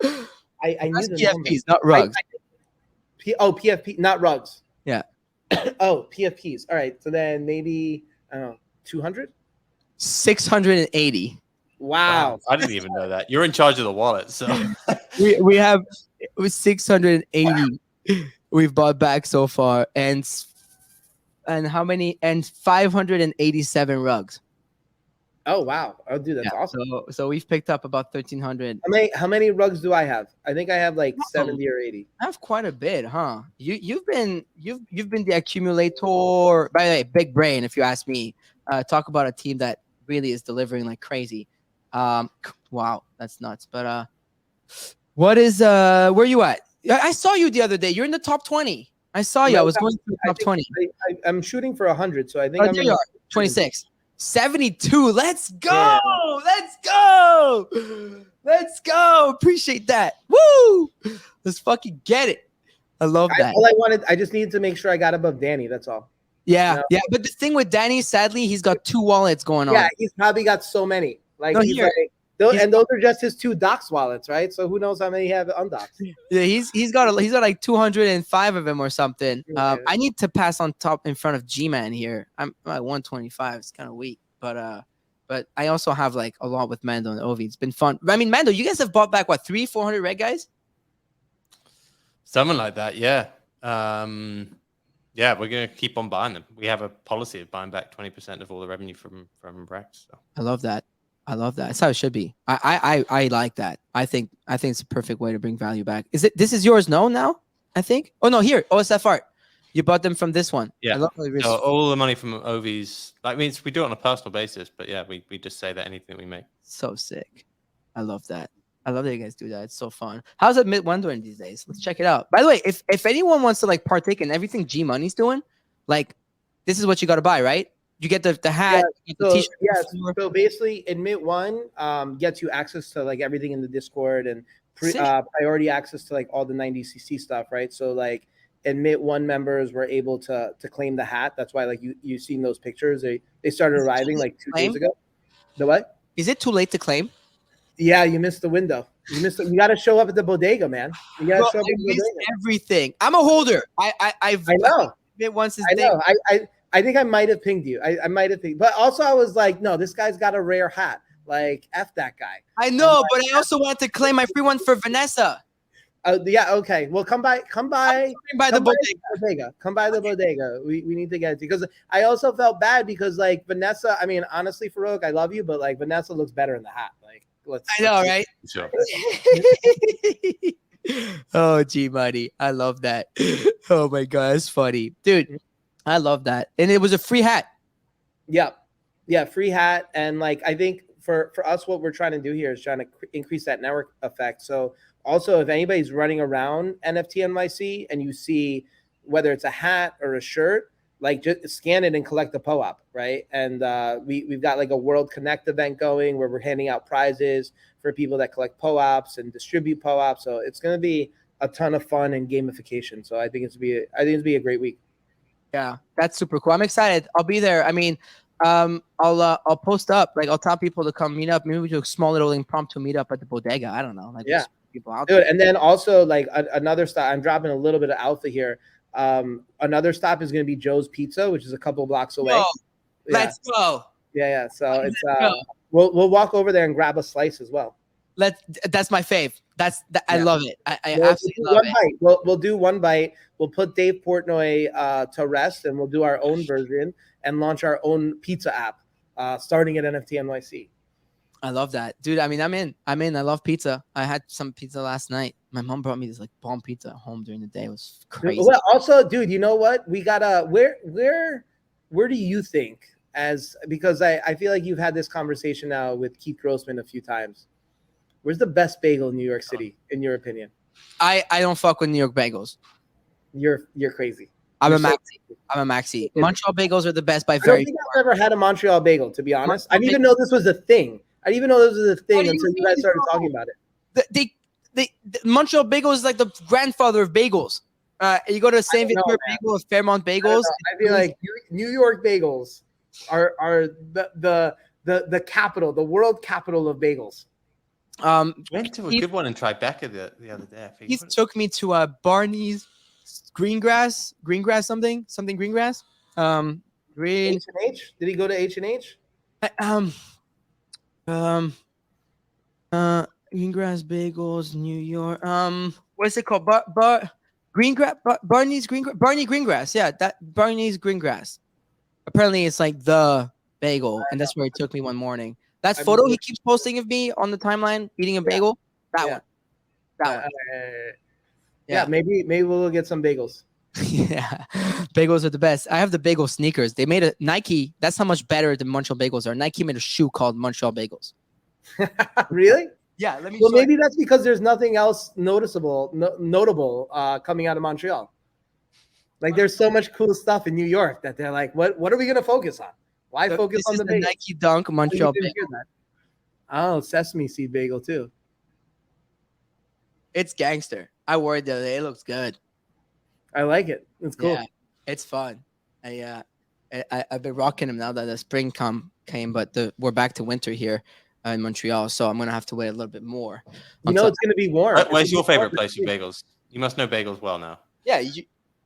[SPEAKER 4] knew the
[SPEAKER 2] PFPs,
[SPEAKER 4] number.
[SPEAKER 2] not rugs.
[SPEAKER 4] PFP, not rugs.
[SPEAKER 2] Yeah.
[SPEAKER 4] Oh, PFPs. All right. So then maybe, I don't know, 200?
[SPEAKER 2] 680.
[SPEAKER 4] Wow.
[SPEAKER 3] I didn't even know that. You're in charge of the wallet, so
[SPEAKER 2] we have 680 we've bought back so far, and how many? And 587 rugs.
[SPEAKER 4] Oh wow! Oh dude, that's awesome.
[SPEAKER 2] So we've picked up about 1,300.
[SPEAKER 4] How many rugs do I have? I think I have like 70 or 80.
[SPEAKER 2] I have quite a bit, huh? You've been the accumulator. By the way, big brain, if you ask me. Talk about a team that really is delivering like crazy. Wow, that's nuts. But what is where you at? I saw you the other day. You're in the top 20. I saw you. I was going to the top 20.
[SPEAKER 4] I'm shooting for 100, so I think I'm in
[SPEAKER 2] 26. 72. Let's go. Yeah. Let's go. Let's go. Appreciate that. Woo. Let's fucking get it. I love that.
[SPEAKER 4] I just needed to make sure I got above Danny. That's all.
[SPEAKER 2] Yeah.
[SPEAKER 4] You know?
[SPEAKER 2] Yeah. But the thing with Danny, sadly, he's got 2 wallets going on.
[SPEAKER 4] Yeah. He's probably got so many. Like, and those are just his 2 docs wallets, right? So who knows how many he have undocs?
[SPEAKER 2] Yeah, he's got like 205 of them or something. I need to pass on top in front of G-Man here. I'm at 125. It's kind of weak, but I also have like a lot with Mando and Ovi. It's been fun. I mean, Mando, you guys have bought back what 300-400 red guys?
[SPEAKER 3] Something like that, yeah. Yeah, we're gonna keep on buying them. We have a policy of buying back 20% of all the revenue from Rex. So.
[SPEAKER 2] I love that. That's how it should be. I like that. I think it's a perfect way to bring value back. This is yours now? I think. Oh no, here, OSF Art. You bought them from this one.
[SPEAKER 3] Yeah. So all the money from Ovi's, like, means we do it on a personal basis, but yeah, we just say that anything we make.
[SPEAKER 2] So sick. I love that. I love that you guys do that. It's so fun. How's it Mid-Wondering these days? Let's check it out. By the way, if anyone wants to like partake in everything G Money's doing, like this is what you got to buy, right? You get the hat, you get the t-shirt.
[SPEAKER 4] Yeah, so basically, Admit One gets you access to like everything in the Discord and priority access to like all the 90cc stuff, right? So like Admit One members were able to claim the hat. That's why like you've seen those pictures. They started arriving like 2 days ago. The what?
[SPEAKER 2] Is it too late to claim?
[SPEAKER 4] Yeah, you missed the window. You got to show up at the bodega, man. You got to show up at the bodega.
[SPEAKER 2] Everything. I'm a holder. I
[SPEAKER 4] know.
[SPEAKER 2] It once is
[SPEAKER 4] I know. I think I might have pinged you. I might have pinged, but also I was like, no, this guy's got a rare hat. Like, F that guy.
[SPEAKER 2] I know, but I also wanted to claim my free one for Vanessa.
[SPEAKER 4] Yeah, okay. Well, come by
[SPEAKER 2] the bodega.
[SPEAKER 4] Come by the bodega. We need to get it because I also felt bad because like Vanessa. I mean, honestly, Farouk, I love you, but like Vanessa looks better in the hat. Like,
[SPEAKER 2] I know, right?
[SPEAKER 3] Sure.
[SPEAKER 2] Oh, G Money, I love that. Oh my god, it's funny, dude. I love that, and it was a free hat.
[SPEAKER 4] Yeah, free hat, and like I think for us, what we're trying to do here is trying to increase that network effect. So also, if anybody's running around NFT NYC and you see whether it's a hat or a shirt, like just scan it and collect the POAP, right? And we've got like a World Connect event going where we're handing out prizes for people that collect POAPs and distribute POAPs. So it's going to be a ton of fun and gamification. So I think it's be a great week.
[SPEAKER 2] Yeah, that's super cool. I'm excited. I'll be there. I mean, I'll post up. Like I'll tell people to come meet up. Maybe we do a small little impromptu meetup at the bodega. I don't know. Like people out there.
[SPEAKER 4] And then also like another stop. I'm dropping a little bit of alpha here. Another stop is going to be Joe's Pizza, which is a couple blocks away.
[SPEAKER 2] Let's go.
[SPEAKER 4] Yeah. So it's we'll walk over there and grab a slice as well.
[SPEAKER 2] That's my fave. I
[SPEAKER 4] Yeah.
[SPEAKER 2] love it. I
[SPEAKER 4] We'll
[SPEAKER 2] absolutely
[SPEAKER 4] do
[SPEAKER 2] love
[SPEAKER 4] one
[SPEAKER 2] it.
[SPEAKER 4] bite. We'll do one bite. We'll put Dave Portnoy to rest, and we'll do our own version and launch our own pizza app, starting at NFT NYC.
[SPEAKER 2] I love that, dude. I mean, I'm in. I love pizza. I had some pizza last night. My mom brought me this like bomb pizza at home during the day. It was crazy.
[SPEAKER 4] Well, also, dude, you know what? We gotta where do you think because I feel like you've had this conversation now with Keith Grossman a few times. Where's the best bagel in New York City, in your opinion?
[SPEAKER 2] I don't fuck with New York bagels.
[SPEAKER 4] You're crazy.
[SPEAKER 2] I'm
[SPEAKER 4] You're
[SPEAKER 2] a maxi. I'm a maxi. Montreal bagels are the best by
[SPEAKER 4] I don't
[SPEAKER 2] very
[SPEAKER 4] think I've ever had a Montreal bagel, to be honest. I
[SPEAKER 2] Montreal
[SPEAKER 4] didn't even know this was a thing. I didn't even know this was a thing
[SPEAKER 2] do you
[SPEAKER 4] until you guys
[SPEAKER 2] mean,
[SPEAKER 4] started
[SPEAKER 2] bro?
[SPEAKER 4] talking about it.
[SPEAKER 2] The Montreal bagel is like the grandfather of bagels. You go to St.
[SPEAKER 4] don't know,
[SPEAKER 2] Victor
[SPEAKER 4] man.
[SPEAKER 2] Bagel or Fairmont
[SPEAKER 4] I don't
[SPEAKER 2] Bagels.
[SPEAKER 4] know. I feel like New York bagels are the capital, the world capital of bagels.
[SPEAKER 3] Went to a good one in Tribeca the other day. I think.
[SPEAKER 2] He took me to Barney's Greengrass something Greengrass. Green
[SPEAKER 4] H&H? Did he go to H&H?
[SPEAKER 2] Greengrass Bagels, New York. What's it called? Barney's Greengrass. Yeah, that Barney's Greengrass. Apparently, it's like the bagel, and that's where he took me one morning. That photo he keeps posting of me on the timeline eating a bagel. That one. That one.
[SPEAKER 4] Yeah, maybe we'll get some bagels.
[SPEAKER 2] Yeah, bagels are the best. I have the bagel sneakers. They made a Nike. That's how much better the Montreal bagels are. Nike made a shoe called Montreal Bagels.
[SPEAKER 4] Really?
[SPEAKER 2] Yeah. Let me.
[SPEAKER 4] Well, maybe that's because there's nothing else notable coming out of Montreal. Like there's so much cool stuff in New York that they're like, what are we gonna focus on? Why focus on the bagels?
[SPEAKER 2] Nike Dunk Montreal bagel.
[SPEAKER 4] Oh, sesame seed bagel too.
[SPEAKER 2] It's gangster. I wore it the other day. It looks good.
[SPEAKER 4] I like it. It's cool.
[SPEAKER 2] Yeah, it's fun. I've been rocking them now that the spring came, but we're back to winter here in Montreal, so I'm gonna have to wait a little bit more.
[SPEAKER 4] It's gonna be warm.
[SPEAKER 3] Where's your favorite place for bagels? You must know bagels well now.
[SPEAKER 2] Yeah,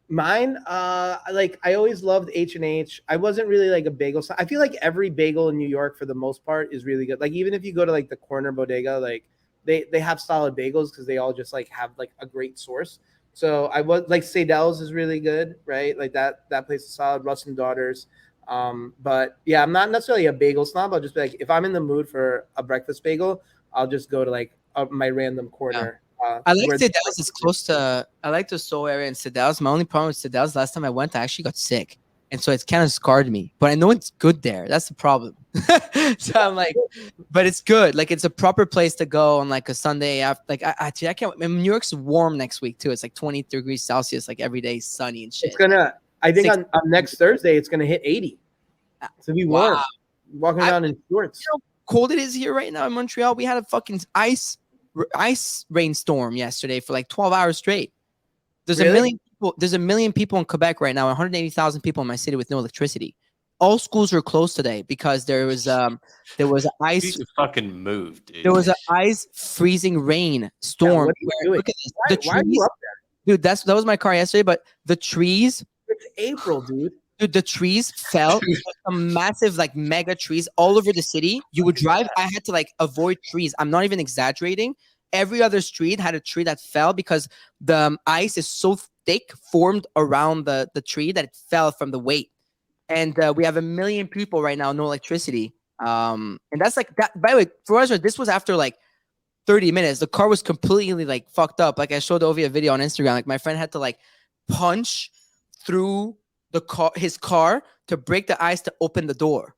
[SPEAKER 4] mine. Like I always loved H&H. I wasn't really like a bagel. I feel like every bagel in New York, for the most part, is really good. Like even if you go to like the corner bodega, like they have solid bagels because they all just like have like a great source. So I was like Seidel's is really good, right? Like that place is solid. Russ and Daughters. But yeah, I'm not necessarily a bagel snob. I'll just be like, if I'm in the mood for a breakfast bagel, I'll just go to like my random corner.
[SPEAKER 2] Yeah. I like Seidel's. It's close to. I like the Seoul area in Seidel's. My only problem with Seidel's, last time I went, I actually got sick, and so it's kind of scarred me. But I know it's good there. That's the problem. So I'm like, but it's good. Like it's a proper place to go on like a Sunday after. Like I can't. I mean, New York's warm next week too. It's like 20 degrees Celsius, like every day, sunny and shit.
[SPEAKER 4] It's gonna. I think on next Thursday it's gonna hit 80. It's gonna be warm.
[SPEAKER 2] Wow.
[SPEAKER 4] Walking around in shorts.
[SPEAKER 2] You know how cold it is here right now in Montreal. We had a fucking ice rainstorm yesterday for like 12 hours straight. There's a million people. There's a million people in Quebec right now. 180,000 people in my city with no electricity. All schools were closed today because there was an ice.
[SPEAKER 3] You should fucking move, dude.
[SPEAKER 2] There was an ice freezing rain storm. Look at this.
[SPEAKER 4] Why are you up
[SPEAKER 2] there? Dude, that was my car yesterday, but the trees.
[SPEAKER 4] It's April, dude.
[SPEAKER 2] Dude, the trees fell. Some massive, like mega trees all over the city. You would drive. I had to like avoid trees. I'm not even exaggerating. Every other street had a tree that fell because the ice is so thick formed around the tree that it fell from the weight. And we have 1 million people right now, no electricity. And that's like that. By the way, for us, this was after like 30 minutes. The car was completely like fucked up. Like I showed Ovi a video on Instagram. Like my friend had to like punch through his car to break the ice to open the door.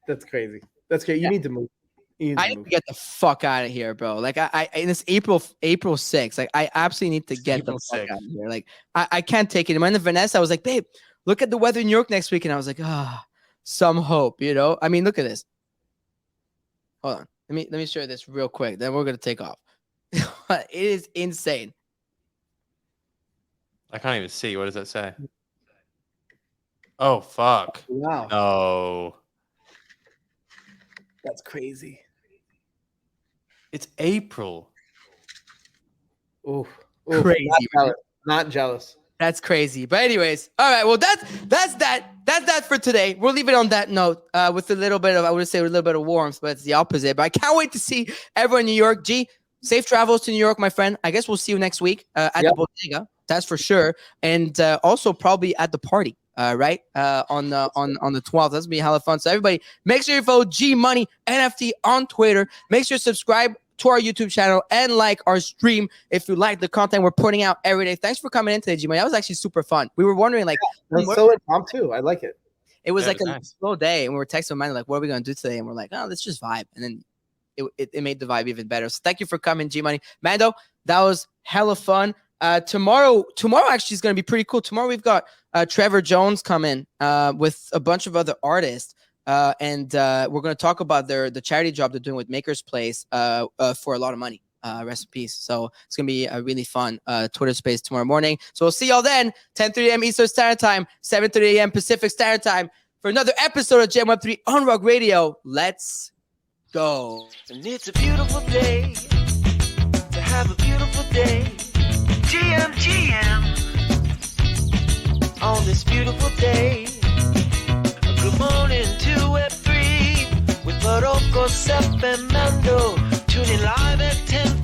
[SPEAKER 4] That's crazy. That's crazy. You need to move.
[SPEAKER 2] I need to get the fuck out of here, bro. Like I in this April 6th, like I absolutely need to get the fuck out of here. Like I can't take it. And when the Vanessa, I was like, babe, look at the weather in New York next week. And I was like, some hope, you know? I mean, look at this. Hold on. Let me share this real quick. Then we're gonna take off. It is insane.
[SPEAKER 3] I can't even see. What does that say? Oh fuck.
[SPEAKER 4] Wow.
[SPEAKER 3] No.
[SPEAKER 4] That's crazy.
[SPEAKER 3] It's April.
[SPEAKER 4] Ooh.
[SPEAKER 2] Crazy.
[SPEAKER 4] Not jealous.
[SPEAKER 2] That's crazy. But anyways, all right. Well, that's that for today. We'll leave it on that note with a little bit of, I would say, a little bit of warmth, but it's the opposite. But I can't wait to see everyone in New York. G, safe travels to New York, my friend. I guess we'll see you next week at the Bodega. That's for sure. And also probably at the party, right? On the 12th. That's gonna be hella fun. So everybody, make sure you follow G Money NFT on Twitter. Make sure you subscribe to our YouTube channel and like our stream if you like the content we're putting out every day. Thanks for coming in today, G Money. That was actually super fun. We were wondering, like,
[SPEAKER 4] it was so impromptu. I like it.
[SPEAKER 2] It was like a
[SPEAKER 3] nice.
[SPEAKER 2] slow day, and we were texting Amanda, like, what are we gonna do today? And we're like, oh, let's just vibe. And then it made the vibe even better. So thank you for coming, G Money. Mando, that was hella fun. Tomorrow actually is gonna be pretty cool. Tomorrow we've got Trevor Jones coming with a bunch of other artists. And we're going to talk about the charity job they're doing with Maker's Place for a lot of money. Rest in peace. So it's going to be a really fun Twitter space tomorrow morning. So we'll see y'all then, 10:30 a.m. Eastern Standard Time, 7:30 a.m. Pacific Standard Time for another episode of Gem Web3 on Rock Radio. Let's go.
[SPEAKER 1] And it's a beautiful day to have a beautiful day. GM on this beautiful day. Good morning to Web3 with Barocco, Sep, and Mando. Tuning live at 10.